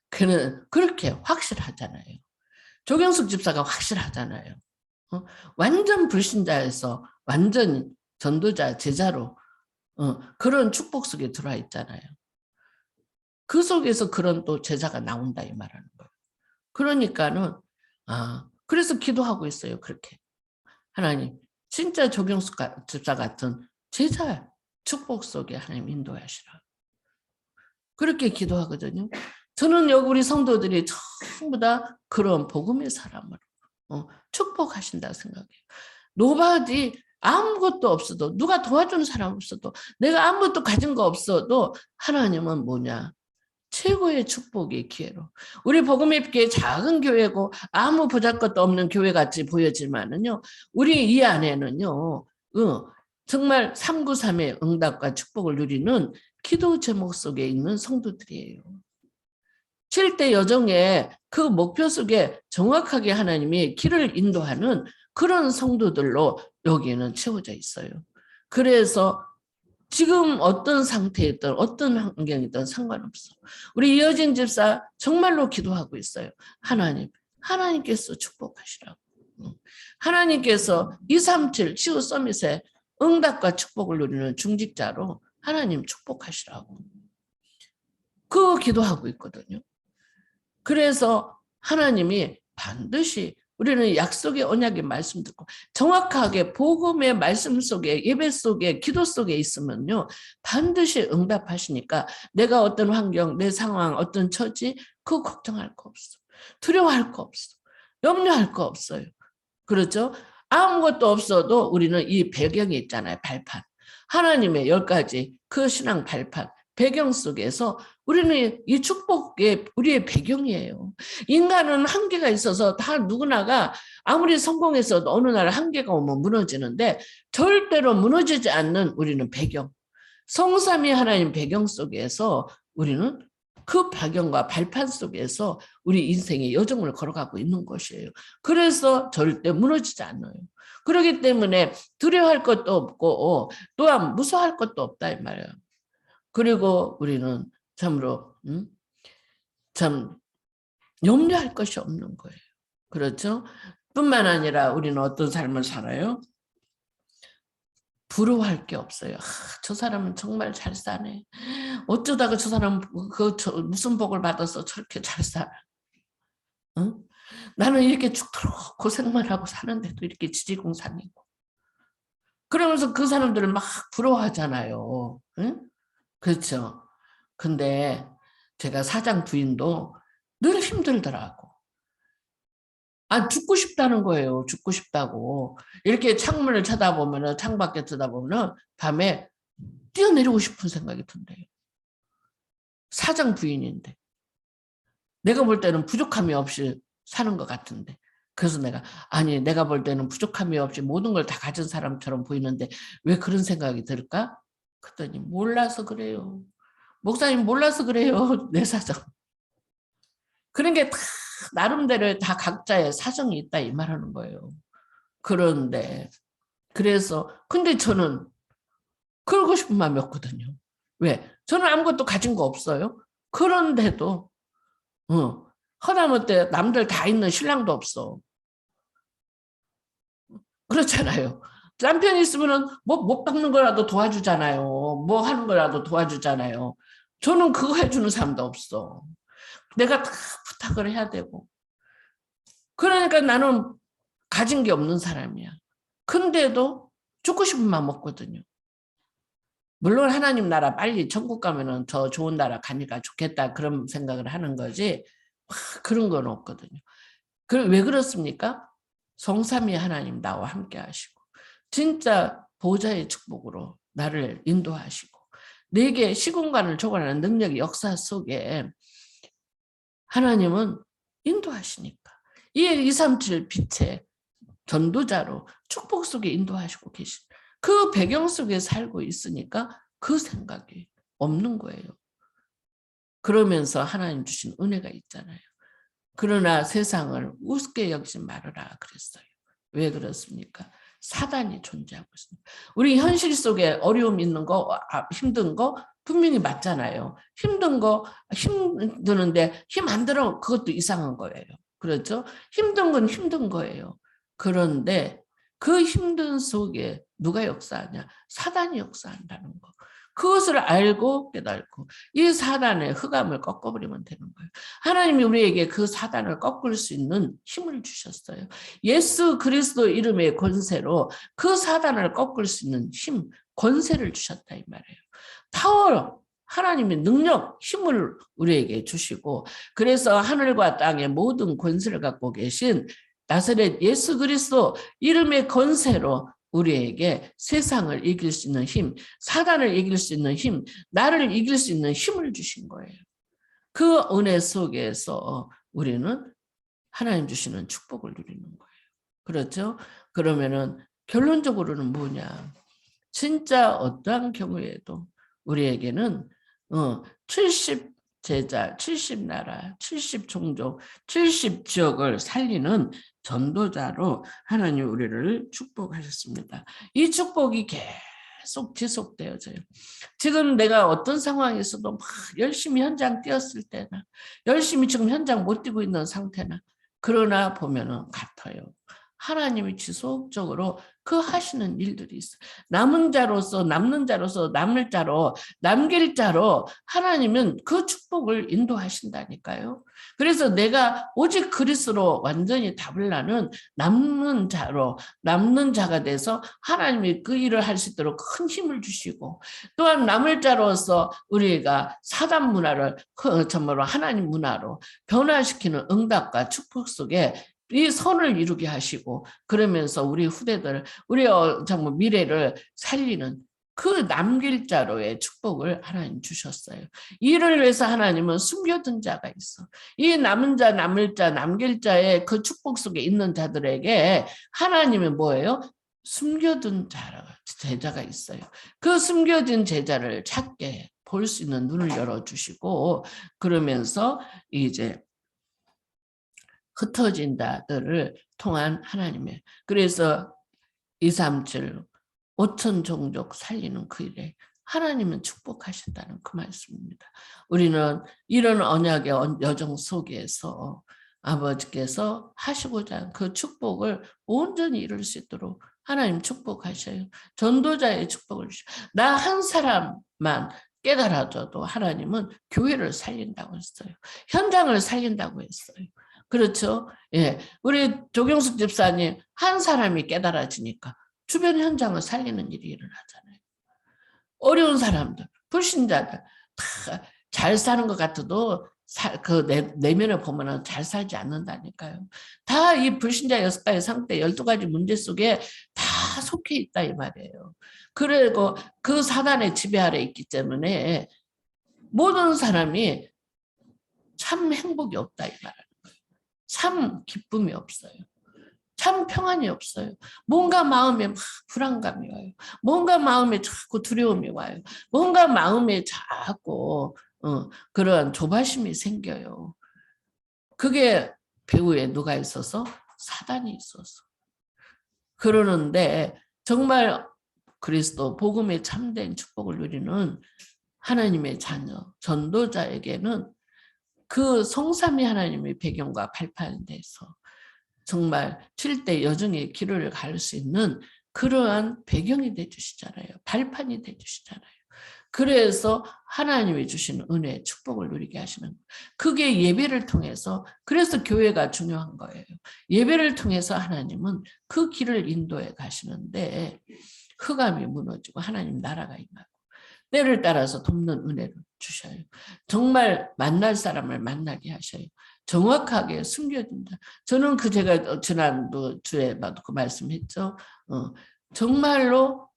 그는 그렇게 확실하잖아요. 조경숙 집사가 확실하잖아요. 완전 불신자에서 완전 전도자, 제자로 그런 축복 속에 들어와 있잖아요. 그 속에서 그런 또 제자가 나온다 이 말하는 거예요. 그러니까는 그래서 기도하고 있어요. 그렇게 하나님 진짜 조경숙 집사 같은 제자 축복 속에 하나님 인도하시라. 그렇게 기도하거든요. 저는 여기 우리 성도들이 전부 다 그런 복음의 사람으로 축복하신다 생각해요. 노바디 아무것도 없어도 누가 도와주는 사람 없어도 내가 아무것도 가진 거 없어도 하나님은 뭐냐? 최고의 축복의 기회로. 우리 복음의 교회 작은 교회고 아무 보잘것도 없는 교회 같이 보여지만은요. 우리 이 안에는요. 정말 393의 응답과 축복을 누리는 기도 제목 속에 있는 성도들이에요. 7대 여정의 그 목표 속에 정확하게 하나님이 길을 인도하는 그런 성도들로 여기는 채워져 있어요. 그래서 지금 어떤 상태이든 어떤 환경이든 상관없어. 우리 이어진 집사 정말로 기도하고 있어요. 하나님께서 축복하시라고. 하나님께서 237 치유 서밋에 응답과 축복을 누리는 중직자로 하나님 축복하시라고. 그거 기도하고 있거든요. 그래서 하나님이 반드시 우리는 약속의 언약의 말씀 듣고 정확하게 복음의 말씀 속에 예배 속에 기도 속에 있으면요 반드시 응답하시니까 내가 어떤 환경 내 상황 어떤 처지 그거 걱정할 거 없어. 두려워할 거 없어. 염려할 거 없어요. 그렇죠? 아무것도 없어도 우리는 이 배경이 있잖아요. 발판. 하나님의 10가지 그 신앙 발판. 배경 속에서 우리는 이 축복의 우리의 배경이에요. 인간은 한계가 있어서 다 누구나가 아무리 성공해서도 어느 날 한계가 오면 무너지는데 절대로 무너지지 않는 우리는 배경. 성삼위 하나님 배경 속에서 우리는 그 배경과 발판 속에서 우리 인생의 여정을 걸어가고 있는 것이에요. 그래서 절대 무너지지 않아요. 그렇기 때문에 두려워할 것도 없고 또한 무서워할 것도 없다 이 말이에요. 그리고 우리는 참으로 참 염려할 것이 없는 거예요. 그렇죠? 뿐만 아니라 우리는 어떤 삶을 살아요? 부러워할 게 없어요. 저 사람은 정말 잘 사네. 어쩌다가 저 사람 무슨 복을 받아서 저렇게 잘 살아. 응? 나는 이렇게 죽도록 고생만 하고 사는데도 이렇게 지지공산이고. 그러면서 그 사람들을 막 부러워하잖아요. 응? 그렇죠. 근데 제가 사장 부인도 늘 힘들더라고. 죽고 싶다는 거예요. 죽고 싶다고. 이렇게 창문을 쳐다보면, 창밖에 쳐다보면 밤에 뛰어내리고 싶은 생각이 든대요. 사장 부인인데. 내가 볼 때는 부족함이 없이 사는 것 같은데. 그래서 내가 볼 때는 부족함이 없이 모든 걸 다 가진 사람처럼 보이는데 왜 그런 생각이 들까? 그랬더니 몰라서 그래요. 목사님 몰라서 그래요. 내 사정. 그런 게 다 나름대로 다 각자의 사정이 있다 이 말하는 거예요. 그런데 근데 저는 그러고 싶은 마음이 없거든요. 왜? 저는 아무것도 가진 거 없어요. 그런데도 허다못해 남들 다 있는 신랑도 없어. 그렇잖아요. 남편이 있으면은 못 닦는 거라도 도와주잖아요. 뭐 하는 거라도 도와주잖아요. 저는 그거 해주는 사람도 없어. 내가 다 부탁을 해야 되고. 그러니까 나는 가진 게 없는 사람이야. 근데도 죽고 싶은 마음 없거든요. 물론 하나님 나라 빨리 천국 가면은 더 좋은 나라 가니까 좋겠다 그런 생각을 하는 거지 그런 건 없거든요. 왜 그렇습니까? 성삼위 하나님 나와 함께 하시고 진짜 보좌의 축복으로 나를 인도하시고 내게 시공간을 초월하는 능력의 역사 속에 하나님은 인도하시니까 이 237 빛의 전도자로 축복 속에 인도하시고 계신 그 배경 속에 살고 있으니까 그 생각이 없는 거예요. 그러면서 하나님 주신 은혜가 있잖아요. 그러나 세상을 우습게 여기지 말아라 그랬어요. 왜 그렇습니까? 사단이 존재하고 있습니다. 우리 현실 속에 어려움 있는 거, 힘든 거 분명히 맞잖아요. 힘드는데 힘 안 들어 그것도 이상한 거예요. 그렇죠? 힘든 건 힘든 거예요. 그런데 그 힘든 속에 누가 역사하냐? 사단이 역사한다는 거. 그것을 알고 깨닫고 이 사단의 흑암을 꺾어버리면 되는 거예요. 하나님이 우리에게 그 사단을 꺾을 수 있는 힘을 주셨어요. 예수 그리스도 이름의 권세로 그 사단을 꺾을 수 있는 힘, 권세를 주셨다 이 말이에요. 파워, 하나님의 능력, 힘을 우리에게 주시고 그래서 하늘과 땅의 모든 권세를 갖고 계신 나사렛 예수 그리스도 이름의 권세로 우리에게 세상을 이길 수 있는 힘, 사단을 이길 수 있는 힘, 나를 이길 수 있는 힘을 주신 거예요. 그 은혜 속에서 우리는 하나님 주시는 축복을 누리는 거예요. 그렇죠? 그러면은 결론적으로는 뭐냐? 진짜 어떠한 경우에도 우리에게는 70 제자, 70나라, 70종족, 70지역을 살리는 전도자로 하나님 우리를 축복하셨습니다. 이 축복이 계속 지속되어져요. 지금 내가 어떤 상황에서도 막 열심히 현장 뛰었을 때나 열심히 지금 현장 못 뛰고 있는 상태나 그러나 보면은 같아요. 하나님이 지속적으로 그 하시는 일들이 있어요. 남은 자로서 남는 자로서 남을 자로 남길 자로 하나님은 그 축복을 인도하신다니까요. 그래서 내가 오직 그리스도로 완전히 답을라는 남는 자로 남는 자가 돼서 하나님이 그 일을 할 수 있도록 큰 힘을 주시고 또한 남을 자로서 우리가 사단 문화를 정말로 하나님 문화로 변화시키는 응답과 축복 속에 이 선을 이루게 하시고 그러면서 우리 후대들 우리 정말 미래를 살리는 그 남길 자로의 축복을 하나님 주셨어요. 이를 위해서 하나님은 숨겨둔 자가 있어. 이 남은 자, 남을 자, 남길 자의 그 축복 속에 있는 자들에게 하나님은 뭐예요? 숨겨둔 제자가 있어요. 그 숨겨진 제자를 찾게 볼 수 있는 눈을 열어주시고 그러면서 이제 흩어진 자들을 통한 하나님의 그래서 237 5천 종족 살리는 그 일에 하나님은 축복하신다는 그 말씀입니다. 우리는 이런 언약의 여정 속에서 아버지께서 하시고자 한 그 축복을 온전히 이룰 수 있도록 하나님 축복하셔요. 전도자의 축복을 주셔요. 나 한 사람만 깨달아줘도 하나님은 교회를 살린다고 했어요. 현장을 살린다고 했어요. 그렇죠? 예, 우리 조경숙 집사님 한 사람이 깨달아지니까 주변 현장을 살리는 일이 일어나잖아요. 어려운 사람들, 불신자들 다 잘 사는 것 같아도 그 내면을 보면 잘 살지 않는다니까요. 다 이 불신자 6가지 상태 12가지 문제 속에 다 속해 있다 이 말이에요. 그리고 그 사단의 지배 아래 있기 때문에 모든 사람이 참 행복이 없다 이 말이에요. 참 기쁨이 없어요. 참 평안이 없어요. 뭔가 마음에 막 불안감이 와요. 뭔가 마음에 자꾸 두려움이 와요. 뭔가 마음에 자꾸 그런 조바심이 생겨요. 그게 배후에 누가 있어서? 사단이 있어서. 그러는데 정말 그리스도 복음의 참된 축복을 누리는 하나님의 자녀, 전도자에게는 그 성삼위 하나님의 배경과 발판돼서 정말 7대 여정의 길을 갈 수 있는 그러한 배경이 되주시잖아요. 발판이 되주시잖아요. 그래서 하나님이 주시는 은혜, 축복을 누리게 하시는 그게 예배를 통해서 그래서 교회가 중요한 거예요. 예배를 통해서 하나님은 그 길을 인도해 가시는데 흑암이 무너지고 하나님 나라가 임하고 때를 따라서 돕는 은혜를 주셔요. 정말 만날 사람을 만나게 하셔요. 정확하게 숨겨진다. 저는 그 제가 지난도 주에도 그 말씀했죠. 정말로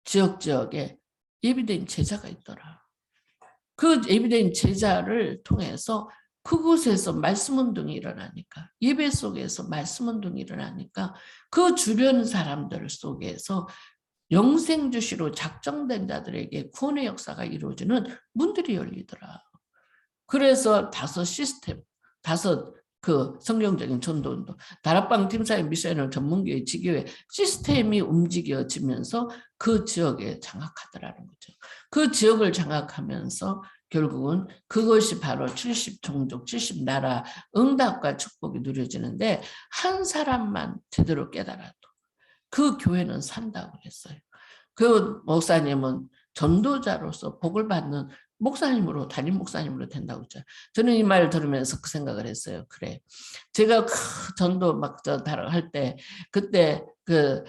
지역에 예비된 제자가 있더라. 그 예비된 제자를 통해서 그곳에서 말씀 운동이 일어나니까 예배 속에서 말씀 운동이 일어나니까 그 주변 사람들 속에서 영생주시로 작정된 자들에게 구원의 역사가 이루어지는 문들이 열리더라. 그래서 5 시스템, 5 그 성경적인 전도운동, 다락방 팀사의 미션을 전문교회 지교회 시스템이 움직여지면서 그 지역에 장악하더라는 거죠. 그 지역을 장악하면서 결국은 그것이 바로 70종족, 70나라 응답과 축복이 누려지는데 한 사람만 제대로 깨달아도 그 교회는 산다고 했어요. 그 목사님은 전도자로서 복을 받는 목사님으로 담임 목사님으로 된다고 했죠. 저는 이 말을 들으면서 그 생각을 했어요. 그래, 제가 전도 막 할 때 그때 그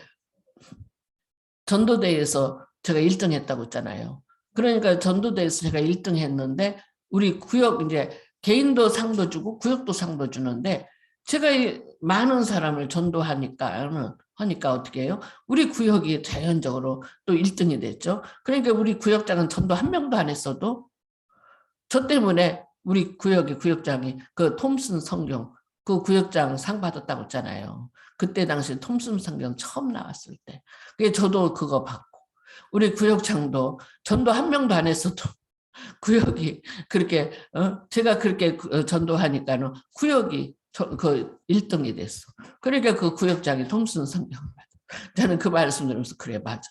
전도대회에서 제가 1등 했다고 했잖아요. 그러니까 전도대회에서 제가 1등 했는데 우리 구역 이제 개인도 상도 주고 구역도 상도 주는데 제가 많은 사람을 전도하니까 어떻게 해요? 우리 구역이 자연적으로 또 1등이 됐죠. 그러니까 우리 구역장은 전도 한 명도 안 했어도 저 때문에 우리 구역장이 그 톰슨 성경 그 구역장 상 받았다고 했잖아요. 그때 당시 톰슨 성경 처음 나왔을 때. 그게 저도 그거 받고 우리 구역장도 전도 한 명도 안 했어도 구역이 그렇게 제가 그렇게 전도하니까는 구역이 그 1등이 됐어. 그러니까 그 구역장이 톰슨 성경을 받아. 저는 그 말씀 들으면서 그래 맞아.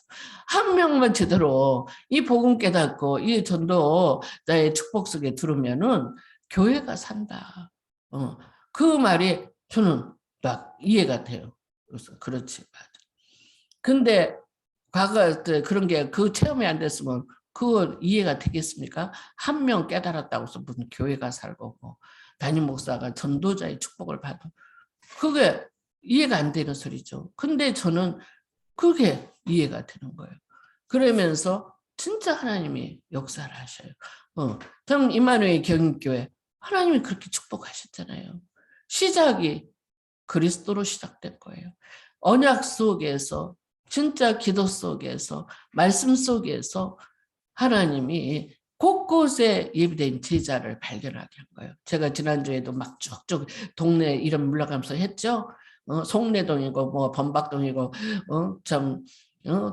한 명만 제대로 이 복음 깨닫고 이 전도자의 축복 속에 들으면은 교회가 산다. 그 말이 저는 딱 이해가 돼요. 그래서 그렇지, 맞아. 근데 과거 때 그런 게 그 체험이 안 됐으면 그거 이해가 되겠습니까? 한 명 깨달았다고 해서 무슨 교회가 살고 뭐 담임 목사가 전도자의 축복을 받아. 그게 이해가 안 되는 소리죠. 근데 저는 그게 이해가 되는 거예요. 그러면서 진짜 하나님이 역사를 하셔요. 저는 임마누엘 경인교회 하나님이 그렇게 축복하셨잖아요. 시작이 그리스도로 시작된 거예요. 언약 속에서 진짜 기도 속에서 말씀 속에서 하나님이 곳곳에 예비된 제자를 발견하게 한 거예요. 제가 지난주에도 막 쭉쭉 동네 이름 물러가면서 했죠. 송내동이고 뭐 범박동이고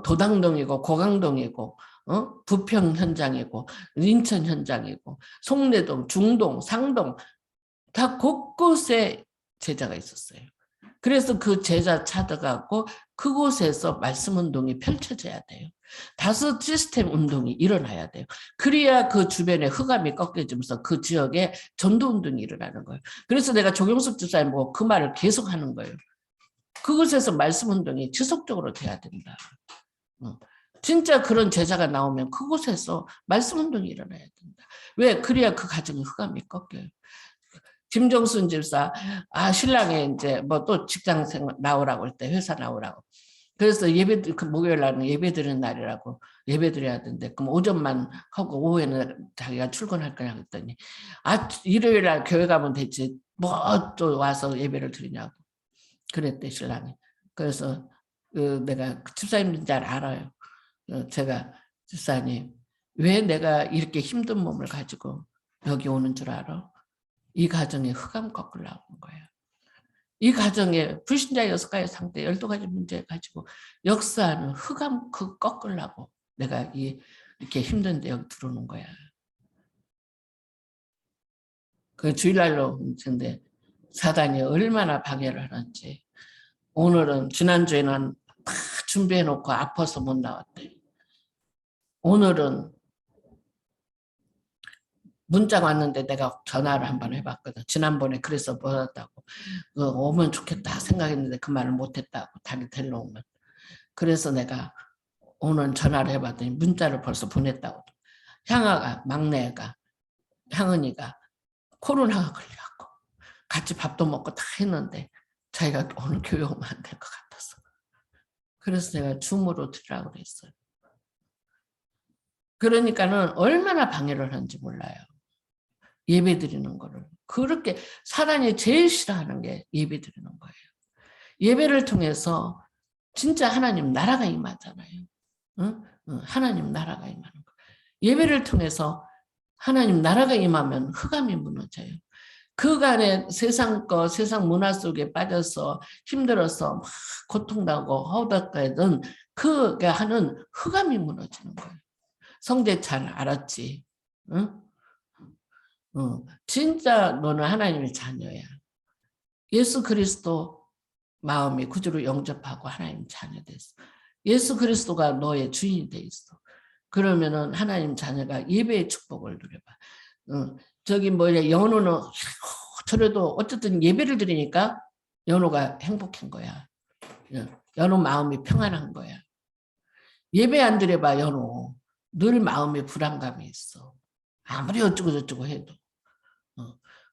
도당동이고 고강동이고 부평 현장이고 인천 현장이고 송내동, 중동, 상동 다 곳곳에 제자가 있었어요. 그래서 그 제자 찾아가고 그곳에서 말씀 운동이 펼쳐져야 돼요. 다섯 시스템 운동이 일어나야 돼요. 그래야 그 주변에 흑암이 꺾여지면서 그 지역에 전도 운동이 일어나는 거예요. 그래서 내가 조경숙 집사님 보고 그 말을 계속 하는 거예요. 그곳에서 말씀 운동이 지속적으로 돼야 된다. 진짜 그런 제자가 나오면 그곳에서 말씀 운동이 일어나야 된다. 왜? 그래야 그 가정의 흑암이 꺾여요. 김정순 집사, 신랑이 이제 뭐 또 직장 나오라고 할 때 회사 나오라고. 그래서 예배, 그 목요일 날은 예배 드리는 날이라고 예배 드려야 되는데, 그럼 오전만 하고 오후에는 자기가 출근할 거냐 그랬더니, 일요일 날 교회 가면 되지. 뭐 또 와서 예배를 드리냐고. 그랬대, 신랑이. 그래서 내가 집사님인 줄 알아요. 제가 집사님, 왜 내가 이렇게 힘든 몸을 가지고 여기 오는 줄 알아? 이 가정에 흑암 꺾으려고 한 거예요. 이 가정에 불신자 6가지 상태 12가지 문제 가지고 역사하는 흑암 그 꺾으려고 내가 이렇게 힘든데 여기 들어오는 거야. 그 주일날로 근데 사단이 얼마나 방해를 하는지. 오늘은 지난주에는 다 준비해놓고 아파서 못 나왔대. 오늘은 문자가 왔는데 내가 전화를 한번 해봤거든. 지난번에 그래서 보았다고. 오면 좋겠다 생각했는데 그 말을 못했다고. 다리 데리러 오면. 그래서 내가 오늘 전화를 해봤더니 문자를 벌써 보냈다고. 향아가, 막내가, 향은이가 코로나가 걸려갖고 같이 밥도 먹고 다 했는데 자기가 오늘 교회 오면 안 될 것 같아서. 그래서 내가 줌으로 드리라고 그랬어요. 그러니까는 얼마나 방해를 하는지 몰라요. 예배 드리는 거를. 그렇게 사단이 제일 싫어하는 게 예배 드리는 거예요. 예배를 통해서 진짜 하나님 나라가 임하잖아요. 응? 하나님 나라가 임하는 거. 예배를 통해서 하나님 나라가 임하면 흑암이 무너져요. 그간에 세상 세상 문화 속에 빠져서 힘들어서 막 고통나고 허덕거리던 그게 하는 흑암이 무너지는 거예요. 성제찬 알았지? 응? 진짜 너는 하나님의 자녀야. 예수 그리스도 마음이 구주로 영접하고 하나님 자녀 됐어. 예수 그리스도가 너의 주인이 돼 있어. 그러면은 하나님 자녀가 예배의 축복을 누려봐. 저기 뭐냐 연호는 저래도 어쨌든 예배를 드리니까 연호가 행복한 거야. 연호 마음이 평안한 거야. 예배 안 드려봐 연호. 늘 마음에 불안감이 있어. 아무리 어쩌고 저쩌고 해도.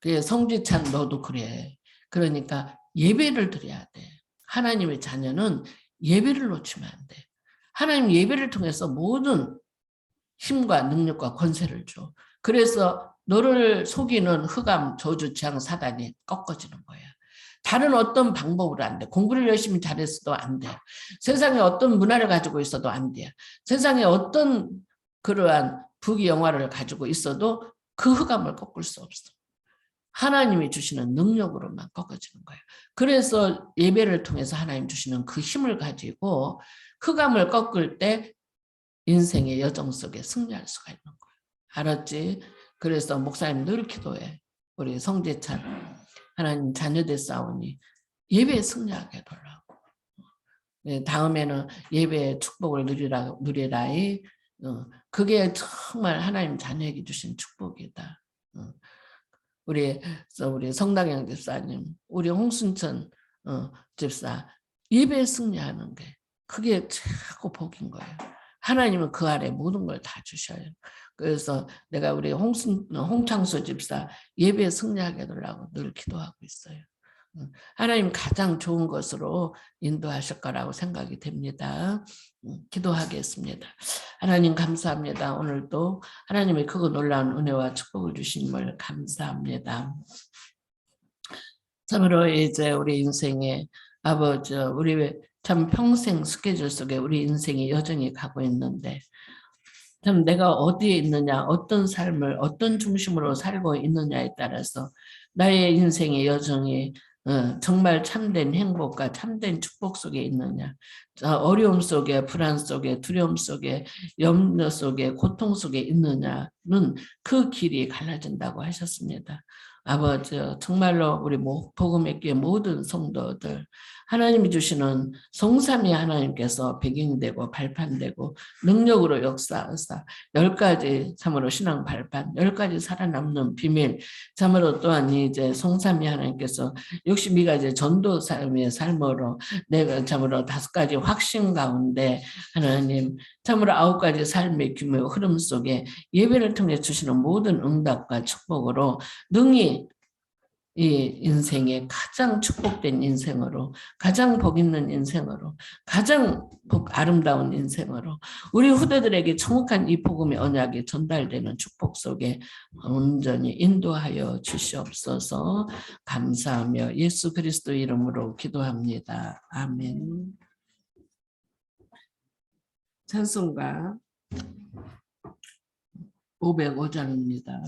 그래 성지찬 너도 그래. 그러니까 예배를 드려야 돼. 하나님의 자녀는 예배를 놓치면 안 돼. 하나님 예배를 통해서 모든 힘과 능력과 권세를 줘. 그래서 너를 속이는 흑암, 저주, 재앙, 사단이 꺾어지는 거야. 다른 어떤 방법으로 안 돼. 공부를 열심히 잘했어도 안 돼. 세상에 어떤 문화를 가지고 있어도 안 돼. 세상에 어떤 그러한 부귀영화를 가지고 있어도 그 흑암을 꺾을 수 없어. 하나님이 주시는 능력으로만 꺾어지는 거예요. 그래서 예배를 통해서 하나님 주시는 그 힘을 가지고 흑암을 꺾을 때 인생의 여정 속에 승리할 수가 있는 거예요. 알았지? 그래서 목사님 늘 기도해. 우리 성재찬 하나님 자녀들 싸우니 예배에 승리하게 해달라고. 다음에는 예배의 축복을 누리라이. 그게 정말 하나님 자녀에게 주신 축복이다. 우리 성당영 집사님, 우리 홍순천 집사 예배에 승리하는 게 그게 최고 복인 거예요. 하나님은 그 아래 모든 걸 다 주셔요. 그래서 내가 우리 홍창수 집사 예배에 승리하게 해달라고 늘 기도하고 있어요. 하나님 가장 좋은 것으로 인도하실 거라고 생각이 됩니다. 기도하겠습니다. 하나님 감사합니다. 오늘도 하나님의 크고 놀라운 은혜와 축복을 주심을 감사합니다. 참으로 이제 우리 인생에 아버지 우리 참 평생 스케줄 속에 우리 인생이 여정이 가고 있는데 참 내가 어디에 있느냐 어떤 삶을 어떤 중심으로 살고 있느냐에 따라서 나의 인생의 여정이 정말 참된 행복과 참된 축복 속에 있느냐 어려움 속에 불안 속에 두려움 속에 염려 속에 고통 속에 있느냐는 그 길이 갈라진다고 하셨습니다. 아버지 정말로 우리 복음의 교회 모든 성도들 하나님이 주시는 성삼위 하나님께서 배경이 되고 발판되고 능력으로 역사하사 10가지 참으로 신앙 발판 10가지 살아남는 비밀 참으로 또한 이제 성삼위 하나님께서 62가지 전도 삶의 삶으로 내가 참으로 5가지 확신 가운데 하나님 참으로 9가지 삶의 규모 흐름 속에 예배를 통해 주시는 모든 응답과 축복으로 능히 이 인생의 가장 축복된 인생으로 가장 복 있는 인생으로 가장 아름다운 인생으로 우리 후대들에게 정확한 이 복음의 언약이 전달되는 축복 속에 온전히 인도하여 주시옵소서. 감사하며 예수 그리스도 이름으로 기도합니다. 아멘. 찬송가 505장입니다.